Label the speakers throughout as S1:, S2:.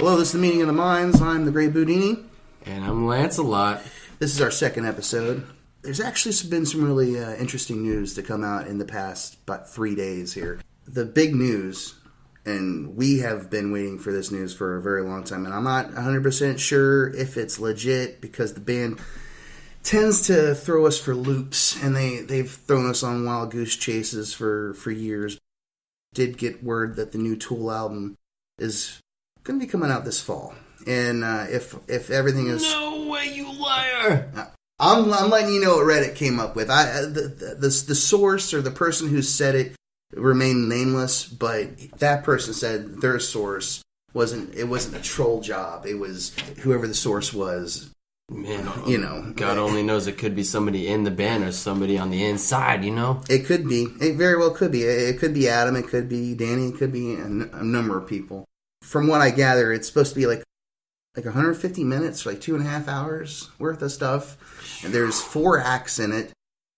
S1: Hello, this is the Meeting of the Minds. I'm the Great Boudini.
S2: And I'm Lancelot.
S1: This is our second episode. There's actually been some really interesting news to come out in the past about 3 days here. The big news, and we have been waiting for this news for a very long time, and I'm not 100% sure if it's legit because the band tends to throw us for loops, and they've thrown us on wild goose chases for years. Did get word that the new Tool album is going to be coming out this fall. And if everything is...
S2: No way, you liar!
S1: I'm letting you know what Reddit came up with. The source or the person who said it remained nameless, but that person said their source wasn't a troll job. It was whoever the source was.
S2: Man,
S1: you know,
S2: God only knows it could be somebody in the band or somebody on the inside, you know?
S1: It could be. It very well could be. It could be Adam. It could be Danny. It could be a number of people. From what I gather, it's supposed to be like 150 minutes, like 2.5 hours worth of stuff. And there's 4 acts in it.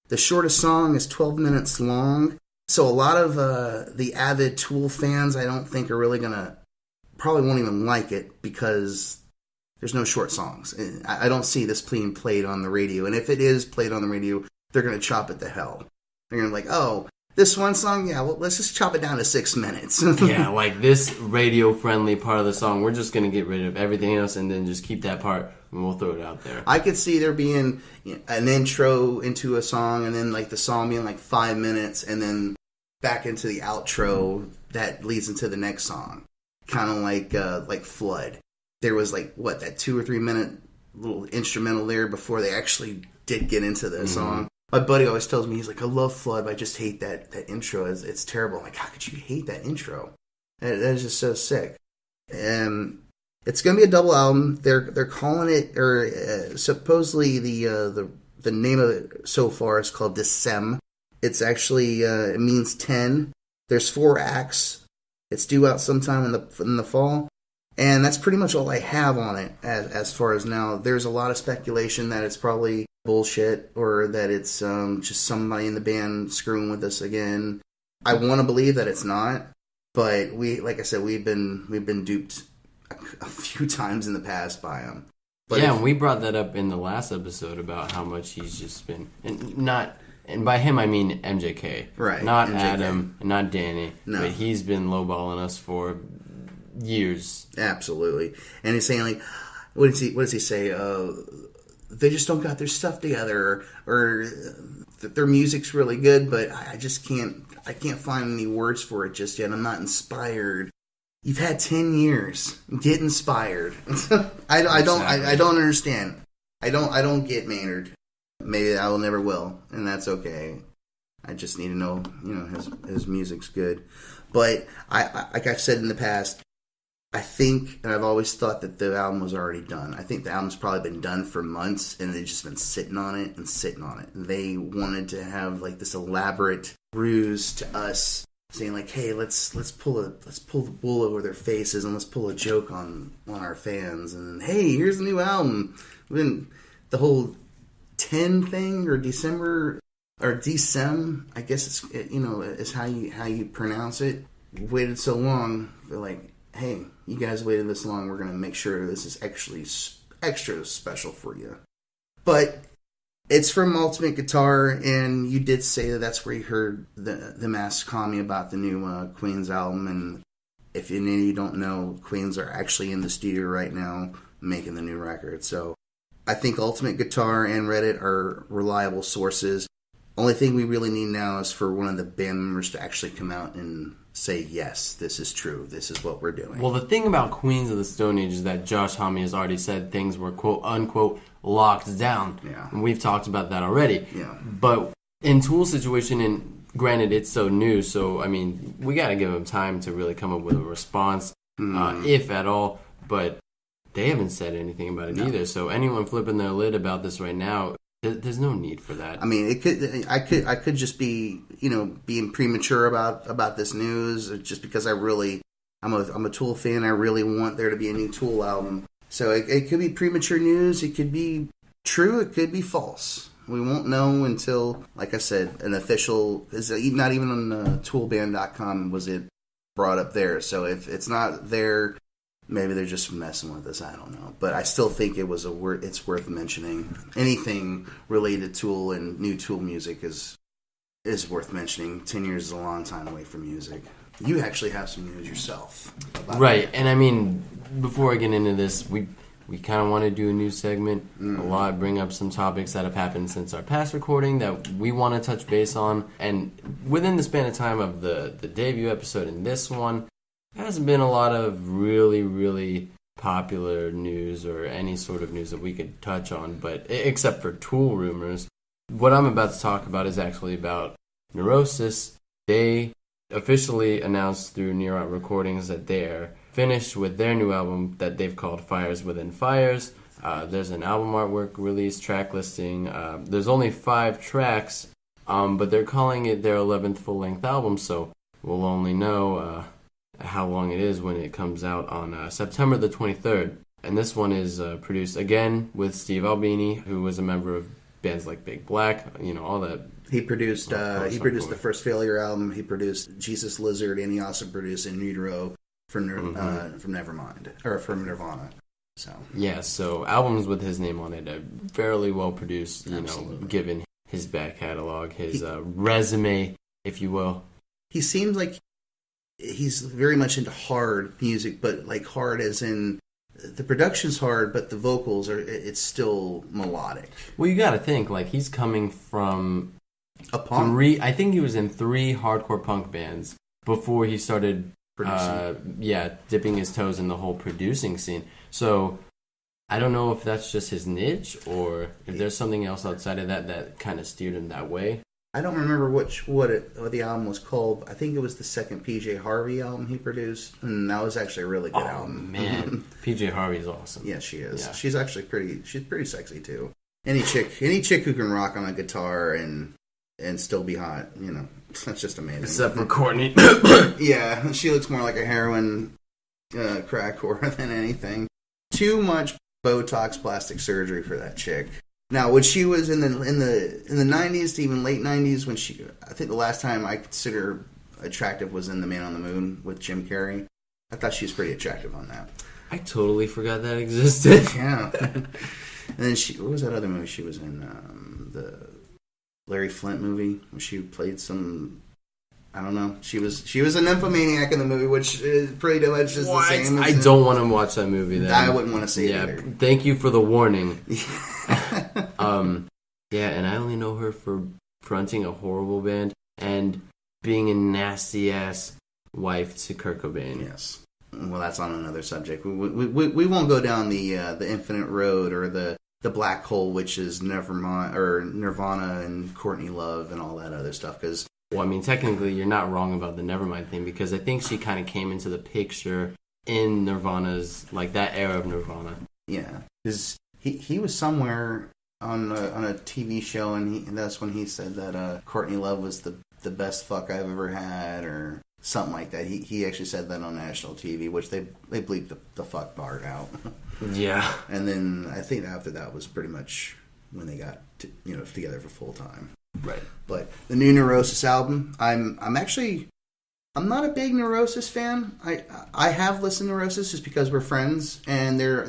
S1: The shortest song is 12 minutes long. So a lot of the avid Tool fans, I don't think are really probably won't even like it because there's no short songs. I don't see this being played on the radio. And if it is played on the radio, they're going to chop it to hell. They're going to be like, oh, this one song, yeah, well, let's just chop it down to 6 minutes.
S2: Yeah, like this radio-friendly part of the song, we're just going to get rid of everything else and then just keep that part and we'll throw it out there.
S1: I could see there being an intro into a song and then like the song being like 5 minutes and then back into the outro that leads into the next song. Kind of like Flood. There was that 2 or 3 minute little instrumental there before they actually did get into the song. My buddy always tells me, he's like, I love Flood, but I just hate that intro. It's terrible. I'm like, how could you hate that intro? That is just so sick. And it's going to be a double album. They're calling it, or supposedly the name of it so far is called Decem. It's actually, it means 10. There's 4 acts. It's due out sometime in the fall. And that's pretty much all I have on it as far as now. There's a lot of speculation that it's probably bullshit or that it's just somebody in the band screwing with us again. I want to believe that it's not, but like I said, we've been duped a few times in the past by him. But
S2: yeah, and we brought that up in the last episode about how much he's just been, and by him I mean MJK,
S1: right?
S2: Not
S1: MJK.
S2: Adam, not Danny,
S1: no.
S2: But he's been lowballing us for years.
S1: Absolutely. And he's saying like, what does he say? They just don't got their stuff together, or their music's really good, but I just can't find any words for it just yet. I'm not inspired. You've had 10 years. Get inspired. I don't understand. I don't get Maynard. Maybe I will never will, and that's okay. I just need to know, his music's good. But like I've said in the past, I think, and I've always thought that the album was already done. I think the album's probably been done for months, and they've just been sitting on it. They wanted to have like this elaborate ruse to us, saying like, "Hey, let's pull the wool over their faces, and let's pull a joke on our fans." And hey, here's the new album. Then the whole 10 thing or December or Decem, I guess is how you pronounce it. We've waited so long. They're like, hey, you guys waited this long, we're going to make sure this is actually extra special for you. But it's from Ultimate Guitar, and you did say that that's where you heard the mask call me about the new Queens album. And if any of you don't know, Queens are actually in the studio right now making the new record. So I think Ultimate Guitar and Reddit are reliable sources. Only thing we really need now is for one of the band members to actually come out and say, yes, this is true. This is what we're doing.
S2: Well, the thing about Queens of the Stone Age is that Josh Homme has already said things were, quote, unquote, locked down.
S1: Yeah.
S2: And we've talked about that already.
S1: Yeah.
S2: But in Tool's situation, and granted, it's so new, so, I mean, we got to give them time to really come up with a response, if at all. But they haven't said anything about it either. So anyone flipping their lid about this right now, there's no need for that.
S1: I mean, I could just be, being premature about this news, just because I'm a Tool fan. I really want there to be a new Tool album. So it could be premature news. It could be true. It could be false. We won't know until, like I said, an official. Not even on toolband.com was it brought up there. So if it's not there, Maybe they're just messing with us. I don't know, but I still think it's worth mentioning. Anything related to Tool and new Tool music is worth mentioning. 10 years is a long time away from music. You actually have some news yourself,
S2: right? And I mean, before I get into this, we kind of want to do a new segment. Bring up some topics that have happened since our past recording that we want to touch base on, and within the span of time of the debut episode and this one. There hasn't been a lot of really, really popular news or any sort of news that we could touch on, but except for Tool rumors. What I'm about to talk about is actually about Neurosis. They officially announced through Near Out Recordings that they're finished with their new album that they've called Fires Within Fires. There's an album artwork release, track listing. There's only 5 tracks, but they're calling it their 11th full-length album, so we'll only know how long it is when it comes out on September the 23rd. And this one is produced again with Steve Albini, who was a member of bands like Big Black, all that.
S1: He produced the first Failure album. He produced Jesus Lizard, and he also produced In Utero from Nevermind, or from Nirvana. So
S2: yeah, so albums with his name on it are fairly well produced, given his back catalog, his resume, if you will.
S1: He seems like he's very much into hard music, but like hard as in the production's hard, but the vocals it's still melodic.
S2: Well, you got to think like he's coming from
S1: a punk.
S2: I think he was in 3 hardcore punk bands before he started dipping his toes in the whole producing scene. So I don't know if that's just his niche or if there's something else outside of that kind of steered him that way.
S1: I don't remember what the album was called. I think it was the second PJ Harvey album he produced, and that was actually a really good album.
S2: Oh man, PJ Harvey's awesome.
S1: Yeah, she is. Yeah. She's actually pretty sexy too. Any chick who can rock on a guitar and still be hot, that's just amazing.
S2: Except for Courtney.
S1: Yeah, she looks more like a heroin crack whore than anything. Too much Botox plastic surgery for that chick. Now, when she was in the 90s to even late 90s, I think the last time I consider attractive was in The Man on the Moon with Jim Carrey. I thought she was pretty attractive on that.
S2: I totally forgot that existed.
S1: Yeah. And then what was that other movie she was in? The Larry Flint movie where she played some. I don't know. She was a nymphomaniac in the movie, which is pretty much just the same.
S2: I don't want to watch that movie. Then
S1: I wouldn't want to see it either.
S2: Thank you for the warning. And I only know her for fronting a horrible band and being a nasty ass wife to Kurt Cobain.
S1: Yes. Well, that's on another subject. We won't go down the infinite road or the black hole, which is Nirvana and Courtney Love and all that other stuff, because.
S2: Well, I mean, technically, you're not wrong about the Nevermind thing, because I think she kind of came into the picture in Nirvana's, like, that era of Nirvana.
S1: Yeah, because he was somewhere on a TV show, and that's when he said that Courtney Love was the best fuck I've ever had, or something like that. He actually said that on national TV, which they bleeped the fuck part out.
S2: Yeah.
S1: And then I think after that was pretty much when they got together for full time.
S2: Right.
S1: But the new Neurosis album, I'm not a big Neurosis fan. I have listened to Neurosis just because we're friends, and there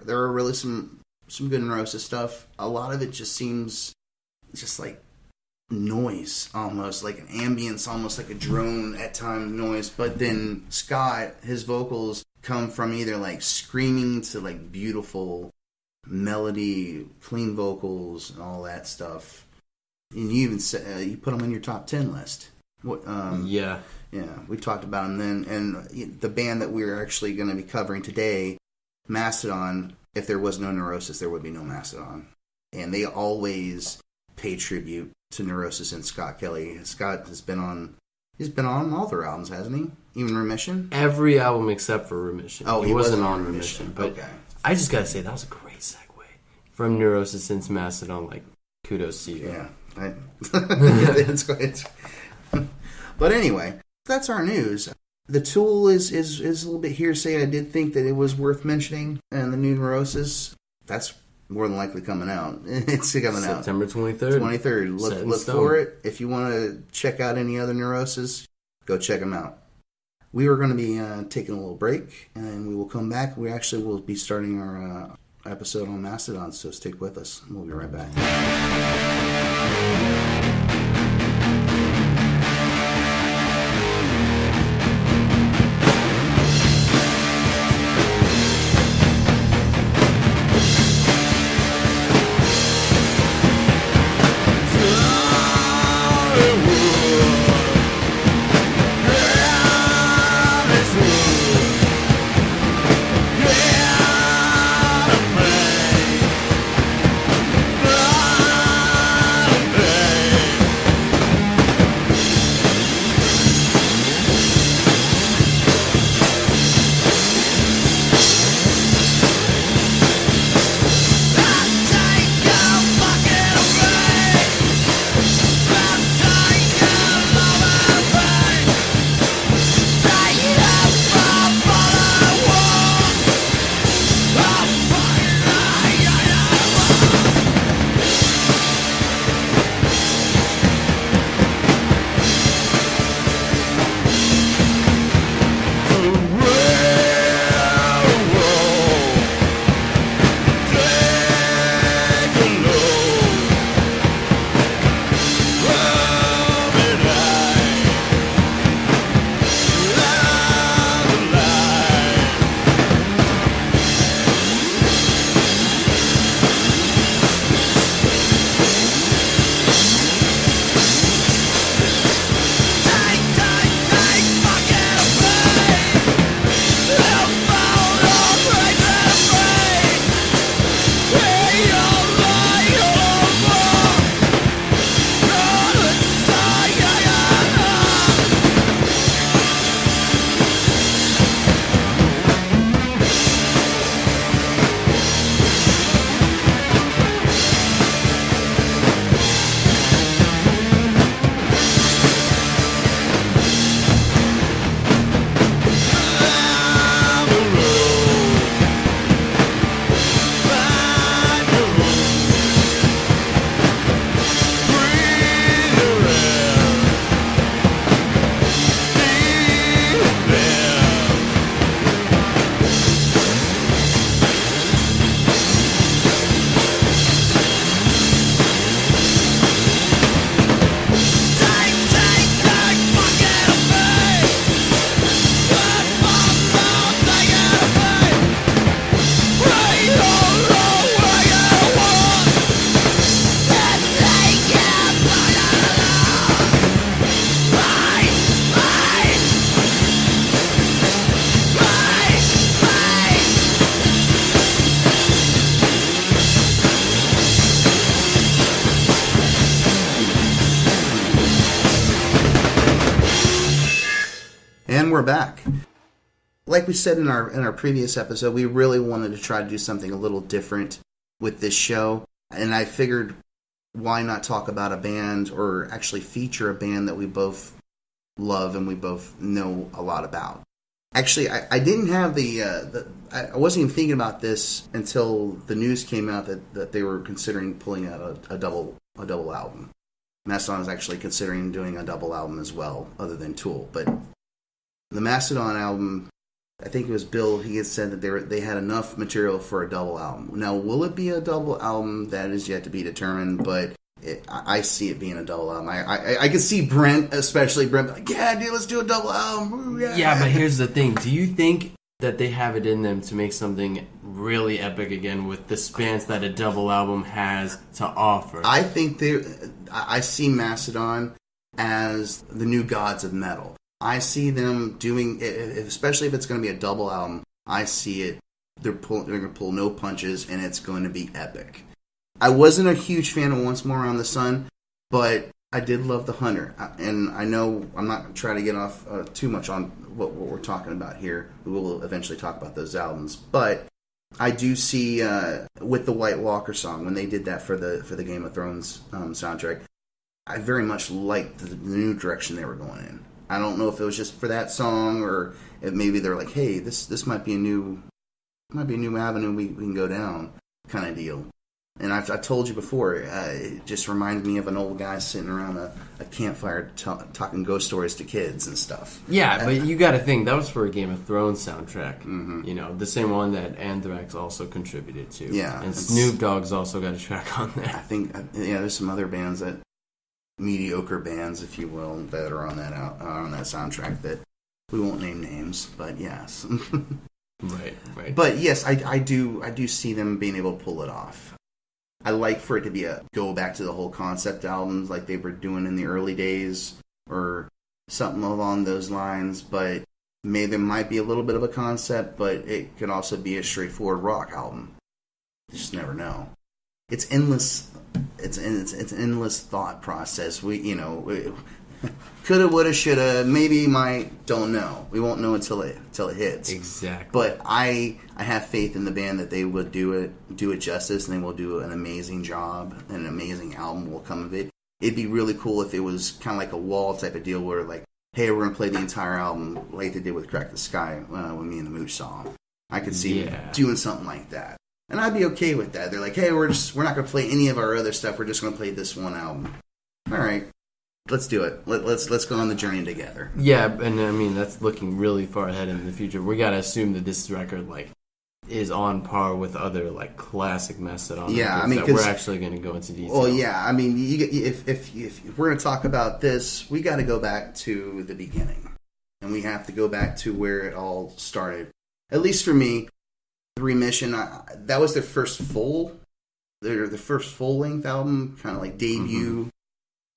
S1: are really some good Neurosis stuff. A lot of it just seems just like noise, almost like an ambience, almost like a drone at times noise. But then Scott, his vocals come from either like screaming to like beautiful melody, clean vocals, and all that stuff. And you even said you put them in your top 10 list.
S2: Yeah,
S1: we talked about them then. And the band that we're actually going to be covering today, Mastodon. If there was no Neurosis, there would be no Mastodon. And they always pay tribute to Neurosis and Scott Kelly. Scott has been on all their albums, hasn't he? Even Remission.
S2: Every album except for Remission.
S1: Oh, he wasn't on Remission.
S2: But okay. I just gotta say that was a great segue from Neurosis into Mastodon. Like, kudos to you.
S1: Yeah. It's but anyway, that's our news. The Tool is a little bit hearsay. I did think that it was worth mentioning, and the new Neurosis, that's more than likely coming out. It's coming out
S2: September 23rd.
S1: 23rd. Look for it. If you want to check out any other Neurosis, go check them out. We are going to be taking a little break, and we will come back. We actually will be starting our episode on Mastodon, so stick with us. We'll be right back. And we're back. Like we said in our previous episode, we really wanted to try to do something a little different with this show. And I figured, why not talk about a band, or actually feature a band that we both love and we both know a lot about. Actually, I didn't have I wasn't even thinking about this until the news came out that they were considering pulling out a double album. Mastodon is actually considering doing a double album as well, other than Tool. But the Mastodon album, I think it was Bill, he had said that they had enough material for a double album. Now, will it be a double album? That is yet to be determined, but I see it being a double album. I can see Brent, especially Brent, like, yeah, dude, let's do a double album. Ooh, yeah.
S2: Yeah, but here's the thing. Do you think that they have it in them to make something really epic again with the spans that a double album has to offer?
S1: I think I see Mastodon as the new gods of metal. I see them doing, especially if it's going to be a double album, I see it, they're going to pull no punches, and it's going to be epic. I wasn't a huge fan of Once More Around the Sun, but I did love The Hunter. And I know I'm not trying to get off too much on what we're talking about here. We will eventually talk about those albums. But I do see, with the White Walker song, when they did that for the Game of Thrones soundtrack, I very much liked the new direction they were going in. I don't know if it was just for that song, or if maybe they're like, hey, this might be a new avenue we can go down, kind of deal. And I've told you before, it just reminded me of an old guy sitting around a campfire talking ghost stories to kids and stuff.
S2: Yeah, but you got to think that was for a Game of Thrones soundtrack. You know, the same one that Anthrax also contributed to.
S1: Yeah,
S2: and Snoop Dogg's also got a track on there.
S1: I think there's some other bands that mediocre bands, if you will, that are on that soundtrack that we won't name names, but yes.
S2: Right.
S1: But yes, I do see them being able to pull it off. I like for it to go back to the whole concept albums like they were doing in the early days or something along those lines, but maybe there might be a little bit of a concept, but it could also be a straightforward rock album. You just never know. It's endless. It's an endless thought process. Coulda, woulda, shoulda, maybe, might, don't know. We won't know until it hits.
S2: Exactly.
S1: But I have faith in the band that they would do it justice, and they will do an amazing job, and an amazing album will come of it. It'd be really cool if it was kind of like a Wall type of deal where, like, hey, we're going to play the entire album like they did with Crack the Sky when me and the Mooch saw them. I could see doing something like that. And I'd be okay with that. They're like, hey, we're not going to play any of our other stuff. We're just going to play this one album. All right. Let's do it. Let's go on the journey together.
S2: Yeah, and I mean that's looking really far ahead in the future. We gotta assume that this record is on par with other classic Mastodon.
S1: Yeah,
S2: records that we're actually going to go into detail.
S1: Well, yeah, I mean, if we're going to talk about this, we got to go back to the beginning, and we have to go back to where it all started. At least for me, the Remission. That was their first full length album, kind of like debut. Mm-hmm.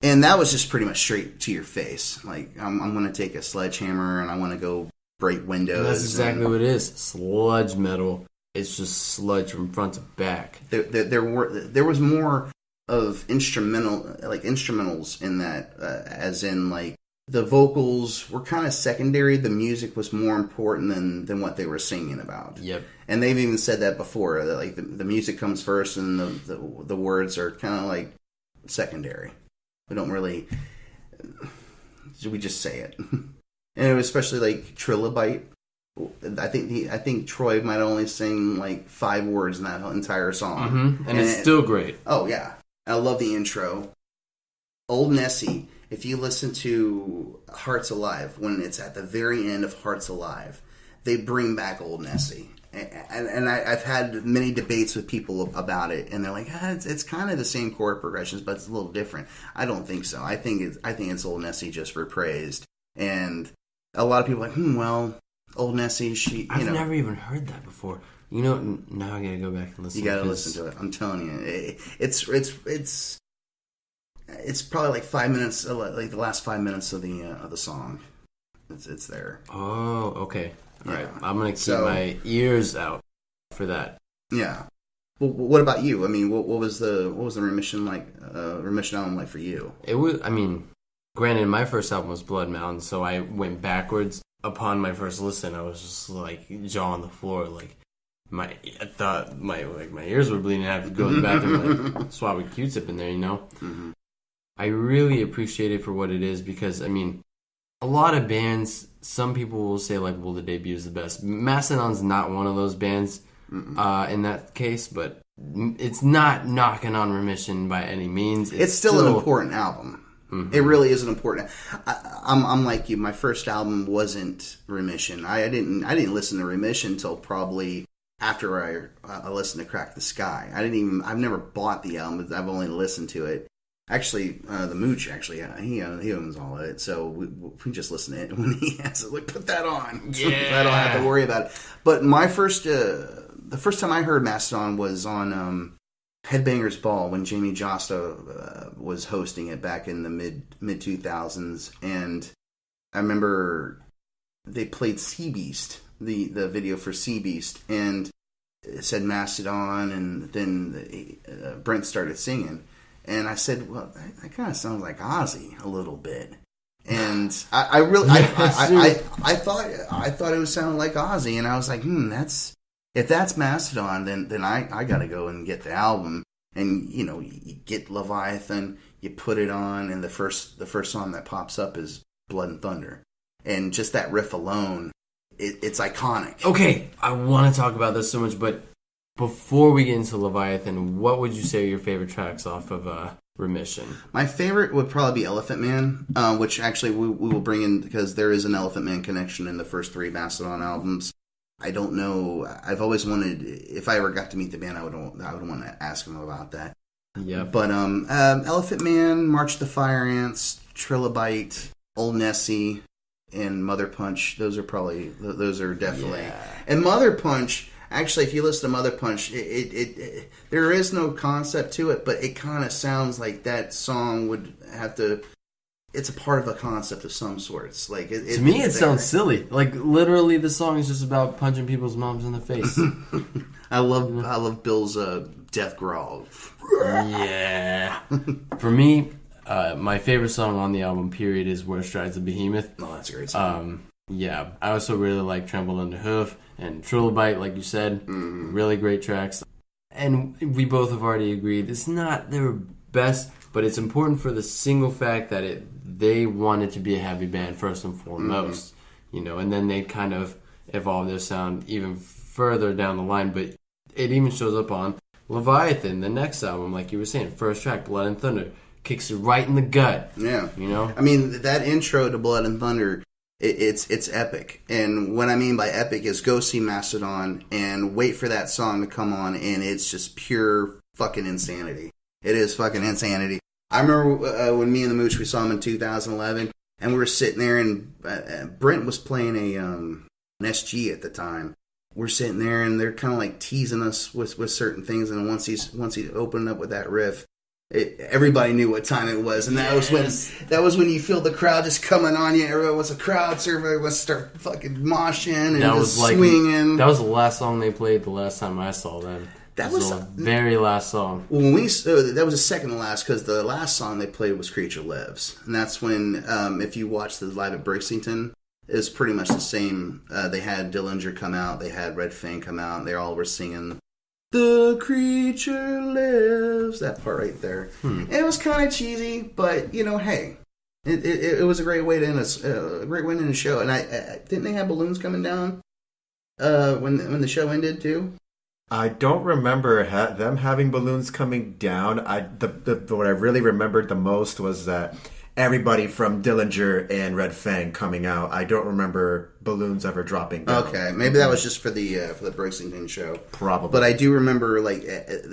S1: And that was just pretty much straight to your face. Like, I'm going to take a sledgehammer and I want to go break windows.
S2: And that's exactly what it is. Sludge metal. It's just sludge from front to back.
S1: There was more of instrumentals in that, as in the vocals were kind of secondary. The music was more important than what they were singing about.
S2: Yep. And
S1: they've even said that before. That the music comes first and the words are kind of secondary. We don't really. We just say it, and it was especially Trilobite. I think Troy might only sing 5 words in that entire song,
S2: and it's still great.
S1: Oh yeah, I love the intro. Old Nessie. If you listen to Hearts Alive, when it's at the very end of Hearts Alive, they bring back Old Nessie. And I've had many debates with people about it, and they're like, it's kind of the same chord progressions, but it's a little different. I don't think so. I think it's Old Nessie just repraised, and a lot of people are like, well, Old Nessie,
S2: I've never even heard that before. Now I gotta go back and listen.
S1: You gotta listen to it. I'm telling you, it's probably 5 minutes, the last 5 minutes of the song. It's there.
S2: Oh, okay. All right, I'm going to keep my ears out for that.
S1: Yeah. Well, what about you? I mean, what was the Remission Remission album like for you?
S2: It was. I mean, granted, my first album was Blood Mountain, so I went backwards. Upon my first listen, I was just jaw on the floor. I thought my ears were bleeding. I had to go to the bathroom, swab a Q-tip in there.
S1: Mm-hmm.
S2: I really appreciate it for what it is because I mean. A lot of bands, some people will say the debut is the best. Mastodon's not one of those bands in that case, but it's not knocking on Remission by any means.
S1: It's still an important album. Mm-hmm. It really is an important. I'm like you. My first album wasn't Remission. I didn't listen to Remission until probably after I listened to Crack the Sky. I've never bought the album. I've only listened to it. Actually, the Mooch, he owns all of it, so we just listen to it when he has it. Put that on.
S2: Yeah.
S1: I don't have to worry about it. But my the first time I heard Mastodon was on Headbangers Ball when Jamie Josta was hosting it back in the mid 2000s, and I remember they played Sea Beast, the video for Sea Beast, and it said Mastodon, and then Brent started singing. And I said, well, that kind of sounds like Ozzy a little bit. And I thought it was sounding like Ozzy. And I was like, if that's Mastodon, then I got to go and get the album. And, you get Leviathan, you put it on, and the first song that pops up is Blood and Thunder. And just that riff alone, it's iconic.
S2: Okay, I want to talk about this so much, but before we get into Leviathan, what would you say are your favorite tracks off of Remission?
S1: My favorite would probably be Elephant Man, which actually we will bring in because there is an Elephant Man connection in the first 3 Mastodon albums. I don't know. I've always wanted, if I ever got to meet the band, I would want to ask them about that.
S2: Yeah.
S1: But Elephant Man, March the Fire Ants, Trilobite, Old Nessie, and Mother Punch. Those are definitely. Yeah. And Mother Punch, actually, if you listen to Mother Punch, it there is no concept to it, but it kind of sounds like that song would have to. It's a part of a concept of some sorts. Like
S2: to me, it sounds silly. Like literally, the song is just about punching people's moms in the face.
S1: I love Bill's death growl.
S2: Yeah. For me, my favorite song on the album, period, is "Where Strides the Behemoth."
S1: Oh, that's a great song.
S2: Yeah, I also really like "Trembled Under Hoof" and "Trilobite," like you said. Really great tracks. And we both have already agreed it's not their best, but it's important for the single fact that they wanted to be a heavy band first and foremost, and then they kind of evolved their sound even further down the line. But it even shows up on Leviathan, the next album, like you were saying, first track, Blood and Thunder, kicks it right in the gut.
S1: Yeah, I mean, that intro to Blood and Thunder, it's epic. And what I mean by epic is go see Mastodon and wait for that song to come on, and it's just pure fucking insanity. It is fucking insanity. I remember when me and the Mooch, we saw him in 2011, and we were sitting there, and Brent was playing an SG at the time. We're sitting there, and they're kind of like teasing us with certain things, and once he opened up with that riff, everybody knew what time it was, and that was when you feel the crowd just coming on you. Everybody wants a crowd, so everybody wants to start fucking moshing and just swinging.
S2: That was the last song they played the last time I saw them. That was the very last song.
S1: Well, when that was the second to last, because the last song they played was "Creature Lives," and that's when, if you watch the live at Brixington, it's pretty much the same. They had Dillinger come out, they had Red Fang come out, and they all were singing "The Creature Lives," that part right there. It was kind of cheesy, but hey, it was a great way to end a show. And I didn't they have balloons coming down when the show ended too?
S3: I don't remember them having balloons coming down. What I really remembered the most was that everybody from Dillinger and Red Fang coming out. I don't remember balloons ever dropping down.
S1: Okay, maybe that was just for the Brixington show.
S3: Probably.
S1: But I do remember, like,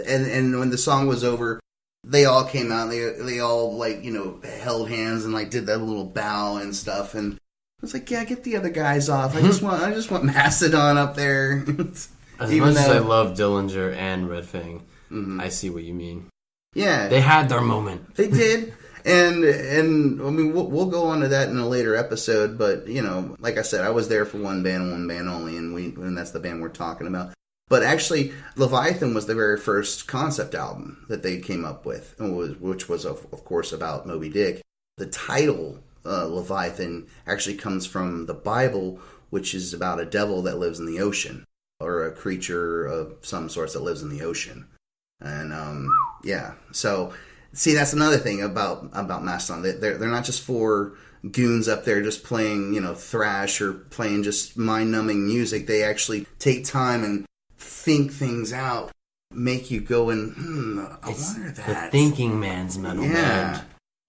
S1: and when the song was over, they all came out. They all, like, held hands and, like, did that little bow and stuff. And I was like, yeah, get the other guys off. I just want Mastodon up there.
S2: As much as I love Dillinger and Red Fang, I see what you mean.
S1: Yeah.
S2: They had their moment.
S1: They did. And I mean, we'll go on to that in a later episode, but, like I said, I was there for one band only, and that's the band we're talking about. But actually, Leviathan was the very first concept album that they came up with, which was, of course, about Moby Dick. The title, Leviathan, actually comes from the Bible, which is about a devil that lives in the ocean, or a creature of some sort that lives in the ocean. And, yeah, so... See, that's another thing about Mastodon. They're not just for goons up there just playing, thrash or playing just mind-numbing music. They actually take time and think things out, make you go and, I wonder that.
S2: The thinking man's metal band.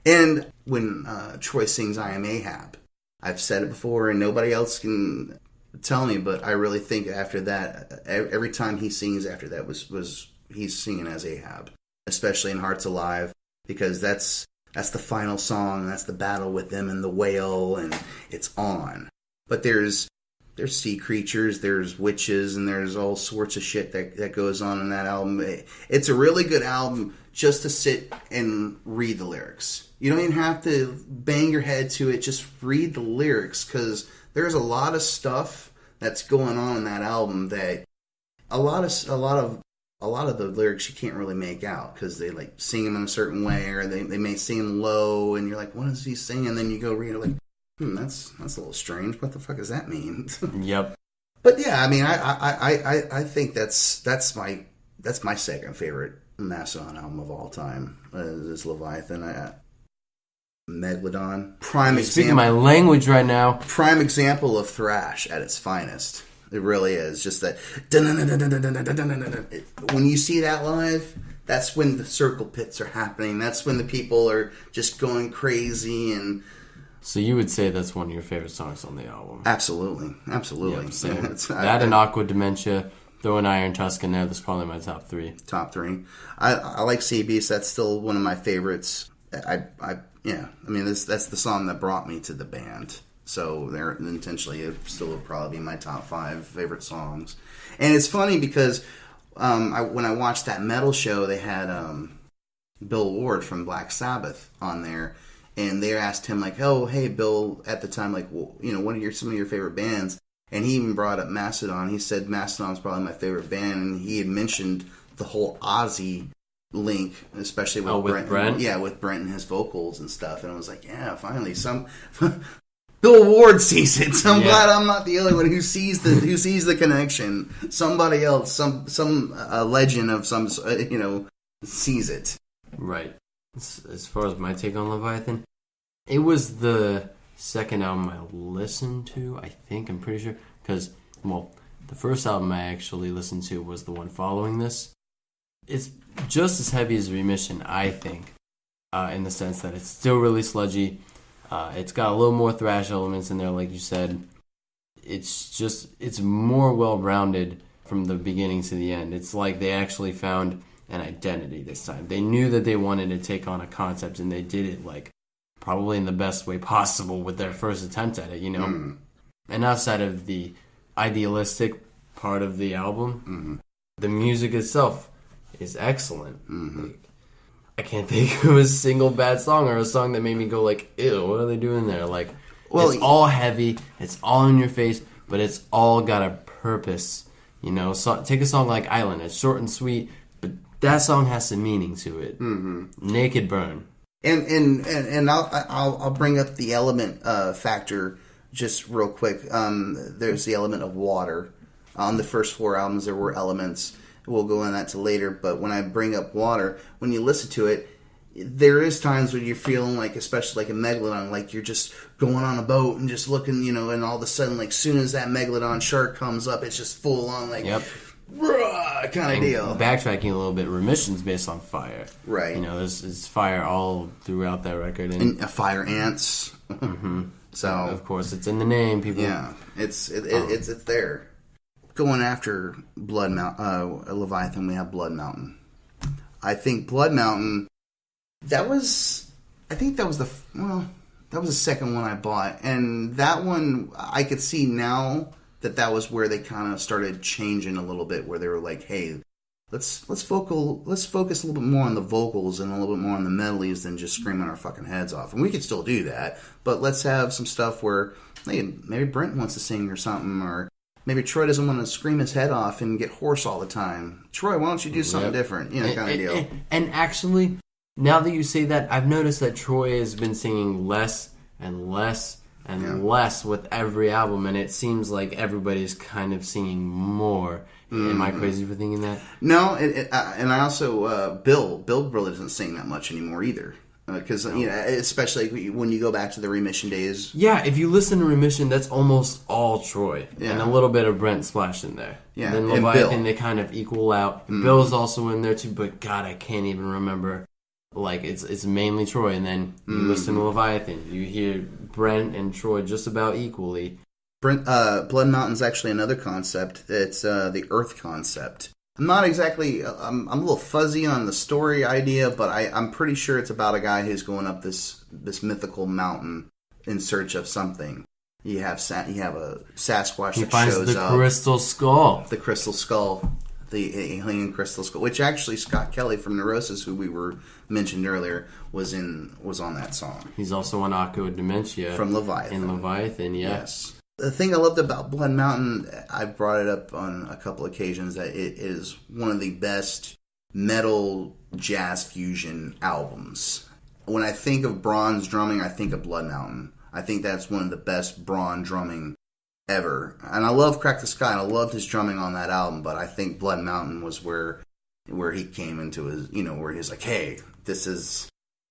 S1: And when Troy sings "I Am Ahab," I've said it before, and nobody else can tell me, but I really think after that, every time he sings after that was he's singing as Ahab. Especially in Hearts Alive, because that's the final song, that's the battle with them and the whale, and it's on. But there's sea creatures, there's witches, and there's all sorts of shit that goes on in that album. It's a really good album just to sit and read the lyrics. You don't even have to bang your head to it, just read the lyrics, because there's a lot of stuff that's going on in that album that a lot of the lyrics you can't really make out because they like sing them in a certain way, or they may sing low, and you're like, what is he saying? And then you go read it like, that's a little strange. What the fuck does that mean?
S2: Yep.
S1: But yeah, I mean, I think that's my second favorite Mastodon album of all time is Leviathan. Megalodon, prime example.
S2: Speaking my language right now.
S1: Prime example of thrash at its finest. It really is. Just that. When you see that live, that's when the circle pits are happening. That's when the people are just going crazy. And
S2: so you would say that's one of your favorite songs on the album?
S1: Absolutely.
S2: Yeah, same. That and Aqua Dementia. Throw an Iron Tusk in there. That's probably my top 3.
S1: Top 3. I like Sea Beast. That's still one of my favorites. That's the song that brought me to the band. So there, intentionally, it still would probably be my top 5 favorite songs. And it's funny because when I watched that metal show, they had Bill Ward from Black Sabbath on there, and they asked him like, "Oh, hey, Bill," at the time, like, well, what are some of your favorite bands? And he even brought up Mastodon. He said Mastodon's probably my favorite band, and he had mentioned the whole Ozzy link, especially with Brent. Yeah, with Brent and his vocals and stuff. And I was like, yeah, finally some Bill Ward sees it. So I'm glad I'm not the only one who sees the connection. Somebody else, some legend of some sees it.
S2: Right. As far as my take on Leviathan, it was the second album I listened to, I think. I'm pretty sure. Because, the first album I actually listened to was the one following this. It's just as heavy as Remission, I think, in the sense that it's still really sludgy. It's got a little more thrash elements in there, like you said. It's more well-rounded from the beginning to the end. It's like they actually found an identity this time. They knew that they wanted to take on a concept, and they did it, like, probably in the best way possible with their first attempt at it, And outside of the idealistic part of the album, the music itself is excellent. Like, I can't think of a single bad song or a song that made me go like, ew, what are they doing there? Like, it's all heavy, it's all in your face, but it's all got a purpose. So, take a song like Island. It's short and sweet, but that song has some meaning to it. Naked Burn.
S1: And I'll bring up the element factor just real quick. There's the element of water. On the first 4 albums, there were elements. We'll go on that to later. But when I bring up water, when you listen to it, there is times when you're feeling like, especially like a Megalodon, like you're just going on a boat and just looking, and all of a sudden, like, soon as that Megalodon shark comes up, it's just full on, like, kind of deal.
S2: Backtracking a little bit, Remission's based on fire.
S1: Right.
S2: There's fire all throughout that record.
S1: And fire ants. So,
S2: of course, it's in the name, people.
S1: Yeah, it's there. Going after Leviathan, we have Blood Mountain. I think Blood Mountain, that was the second one I bought, and that one I could see now that was where they kind of started changing a little bit, where they were like, hey, let's focus a little bit more on the vocals and a little bit more on the melodies than just screaming our fucking heads off. And we could still do that, but let's have some stuff where, hey, maybe Brent wants to sing or something, or maybe Troy doesn't want to scream his head off and get hoarse all the time. Troy, why don't you do something different? Kind of deal.
S2: And actually, now that you say that, I've noticed that Troy has been singing less and less and less with every album, and it seems like everybody's kind of singing more. Am I crazy for thinking that?
S1: No, and I also, Bill really doesn't sing that much anymore either. Because, especially when you go back to the Remission days.
S2: Yeah, if you listen to Remission, that's almost all Troy. Yeah. And a little bit of Brent splashed in there.
S1: Yeah,
S2: and then Leviathan, they kind of equal out. Bill's also in there too, but God, I can't even remember. Like, it's mainly Troy. And then you listen to Leviathan, you hear Brent and Troy just about equally.
S1: Blood Mountain's actually another concept. It's the Earth concept. I'm not exactly. I'm a little fuzzy on the story idea, but I'm pretty sure it's about a guy who's going up this mythical mountain in search of something. You have a Sasquatch that shows up.
S2: He finds the crystal skull.
S1: The crystal skull, the alien crystal skull, which actually Scott Kelly from Neurosis, who we were mentioned earlier, was on that song.
S2: He's also on Aqua Dementia
S1: from Leviathan.
S2: In Leviathan, yes.
S1: The thing I loved about Blood Mountain, I've brought it up on a couple occasions, that it is one of the best metal jazz fusion albums. When I think of bronze drumming, I think of Blood Mountain. I think that's one of the best bronze drumming ever. And I love Crack the Sky, and I loved his drumming on that album, but I think Blood Mountain was where he came into his, where he's like, hey,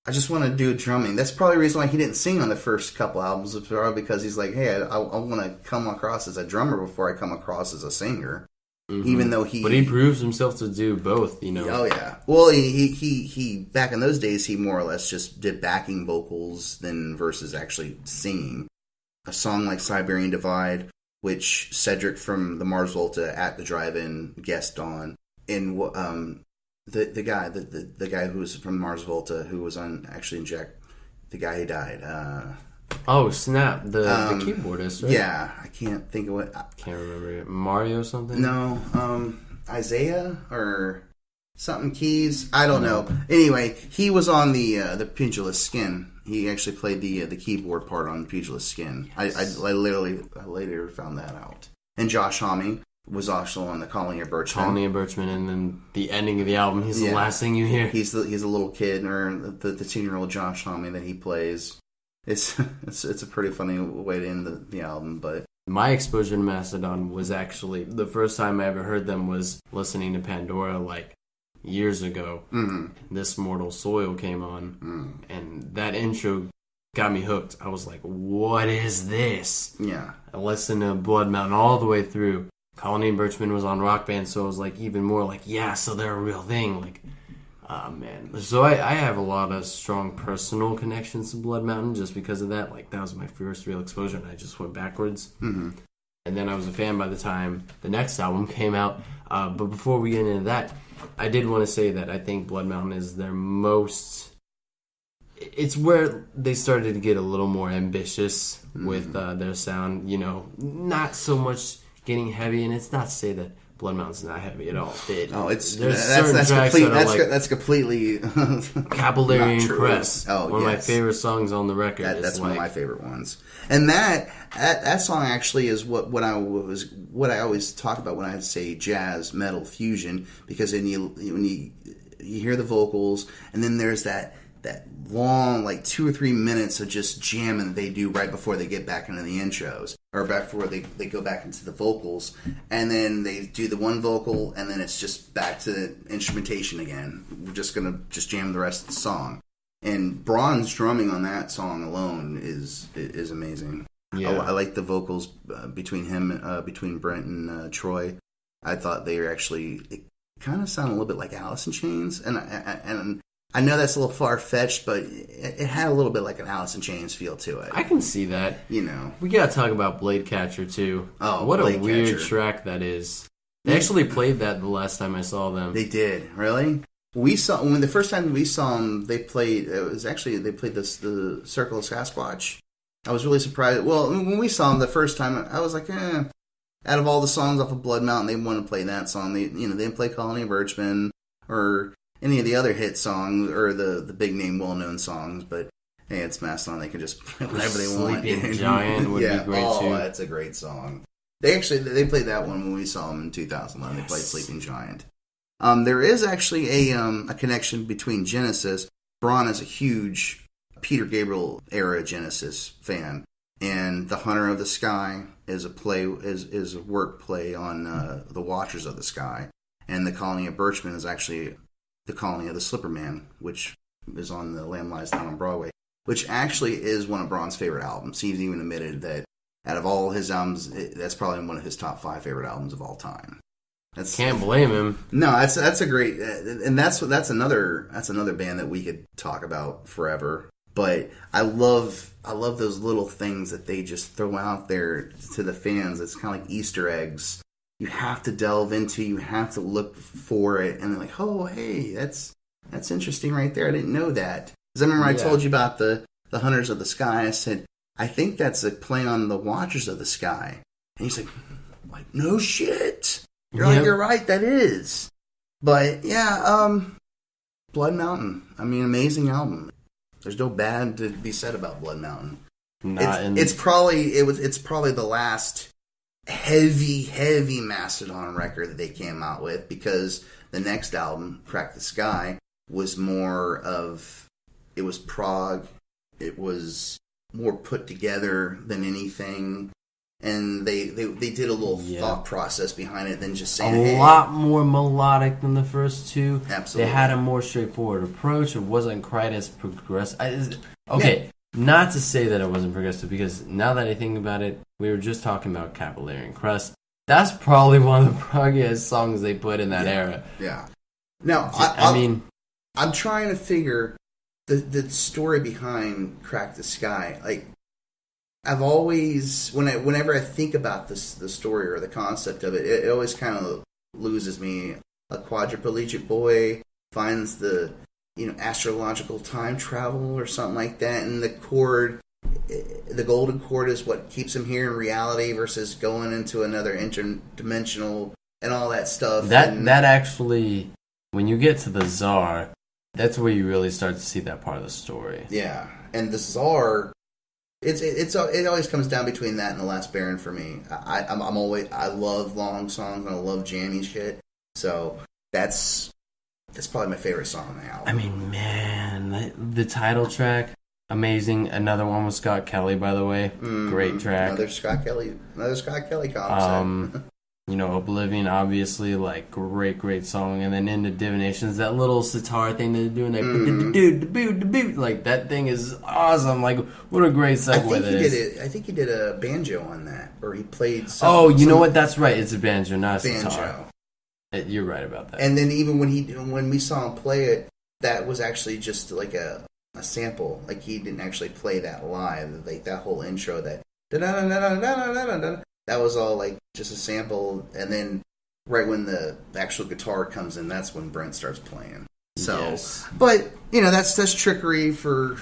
S1: I just want to do drumming. That's probably the reason why he didn't sing on the first couple albums. It's probably because he's like, hey, I want to come across as a drummer before I come across as a singer. Mm-hmm. Even though
S2: But he proves himself to do both, you know.
S1: Oh, yeah. Well, he back in those days, he more or less just did backing vocals than versus actually singing. A song like Siberian Divide, which Cedric from the Mars Volta at the Drive-In guest on, and the guy who was from Mars Volta, who was on actually in Jack, the guy who died.
S2: Oh snap! The keyboardist, right?
S1: Yeah, I can't think of what.
S2: Can't remember it. Mario something?
S1: No, Isaiah or something Keys. I don't know. Anyway, he was on the Pugilist Skin. He actually played the keyboard part on Pugilist Skin. I later found that out. And Josh Homme was also on the Colony of Birchman.
S2: Colony of Birchman, and then the ending of the album, he's the last thing you hear.
S1: He's a little kid, or the 10-year-old Josh Homme that he plays. It's a pretty funny way to end the album, but
S2: my exposure to Mastodon was actually the first time I ever heard them was listening to Pandora like years ago. Mm-hmm. This Mortal Soil came on, and that intro got me hooked. I was like, "What is this?"
S1: Yeah,
S2: I listened to Blood Mountain all the way through. Colony and Birchman was on Rock Band, so I was like even more like, yeah, so they're a real thing. Like, man. So I have a lot of strong personal connections to Blood Mountain just because of that. Like, that was my first real exposure, and I just went backwards. Mm-hmm. And then I was a fan by the time the next album came out. But before we get into that, I did want to say that I think Blood Mountain is their most... It's where they started to get a little more ambitious with their sound. You know, not so much getting heavy, and it's not to say that Blood Mountain's not heavy at all.
S1: That's completely
S2: Capillary and Crest. One of my favorite songs on the record.
S1: That's one of my favorite ones. And that song actually is what I always talk about when I say jazz metal fusion, because then when you hear the vocals, and then there's that long, like 2 or 3 minutes of just jamming that they do right before they get back into the intros, or back before they go back into the vocals, and then they do the one vocal, and then it's just back to the instrumentation again. We're just gonna jam the rest of the song. And Braun's drumming on that song alone is amazing. Yeah. I like the vocals between Brent and Troy. I thought they were actually, it kind of sounded a little bit like Alice in Chains, and I know that's a little far-fetched, but it had a little bit like an Alice in Chains feel to it.
S2: I can see that.
S1: You know.
S2: We gotta talk about Blade Catcher, too.
S1: Oh,
S2: what
S1: Blade
S2: a weird
S1: Catcher.
S2: track that is. They actually played that the last time I saw them.
S1: They did? Really? When the first time we saw them, they played the Circle of Sasquatch. I was really surprised. Well, when we saw them the first time, I was like, out of all the songs off of Blood Mountain, they want to play that song. They didn't play Colony of Birchman or any of the other hit songs or the big name, well known songs, but hey, it's Mastodon. They can just play whatever they want.
S2: Sleeping Giant would be great too.
S1: Oh, that's a great song. They played that one when we saw them in 2011. Yes. They played Sleeping Giant. There is actually a connection between Genesis. Braun is a huge Peter Gabriel era Genesis fan, and The Hunter of the Sky is a work play on The Watchers of the Sky, and The Colony of Birchman is actually The Colony of the Slipper Man, which is on The Lamb Lies Down on Broadway, which actually is one of Braun's favorite albums. He's even admitted that out of all his albums, that's probably one of his top 5 favorite albums of all time.
S2: Can't blame him.
S1: No, that's a great, and that's another band that we could talk about forever. But I love those little things that they just throw out there to the fans. It's kind of like Easter eggs. You have to delve into, you have to look for it, and they're like, oh, hey, that's interesting right there. I didn't know that. Because I remember I told you about the Hunters of the Sky. I said, I think that's a play on the Watchers of the Sky. And he's like, no shit. You're like, you're right, that is. But yeah, Blood Mountain. I mean, amazing album. There's no bad to be said about Blood Mountain. It's probably the last heavy Mastodon record that they came out with, because the next album, Crack the Sky, was more of, it was prog, it was more put together than anything. and they did a little thought process behind it than just saying
S2: a lot more melodic than the first two.
S1: Absolutely.
S2: They had a more straightforward approach. It wasn't quite as progressive. Okay, not to say that it wasn't progressive, because now that I think about it, we were just talking about Capillary and Crust. That's probably one of the proggiest songs they put in that era.
S1: Yeah. Now, I'm trying to figure the story behind Crack the Sky. Like, I've always, whenever I think about the story or the concept of it, it always kind of loses me. A quadriplegic boy finds the astrological time travel or something like that, and the golden chord is what keeps him here in reality versus going into another interdimensional and all that stuff. That
S2: actually, when you get to the Tsar, that's where you really start to see that part of the story.
S1: Yeah, and the Tsar, it always comes down between that and The Last Baron for me. I love long songs and I love jammy shit, so that's probably my favorite song on the album.
S2: I mean, man, the title track, amazing. Another one with Scott Kelly, by the way. Great track.
S1: Another Scott Kelly concept.
S2: Oblivion, obviously, like, great song. And then Into Divinations, that little sitar thing that they're doing, like, that thing is awesome. Like, what a great segue that is.
S1: I think he did a banjo on that, or he played
S2: know what? That's right. It's a banjo, not a sitar. You're right about that.
S1: And then even when we saw him play it, that was actually just like a sample. Like, he didn't actually play that live. Like, that whole intro, that that was all like just a sample. And then right when the actual guitar comes in, that's when Brent starts playing. So, yes. But that's trickery for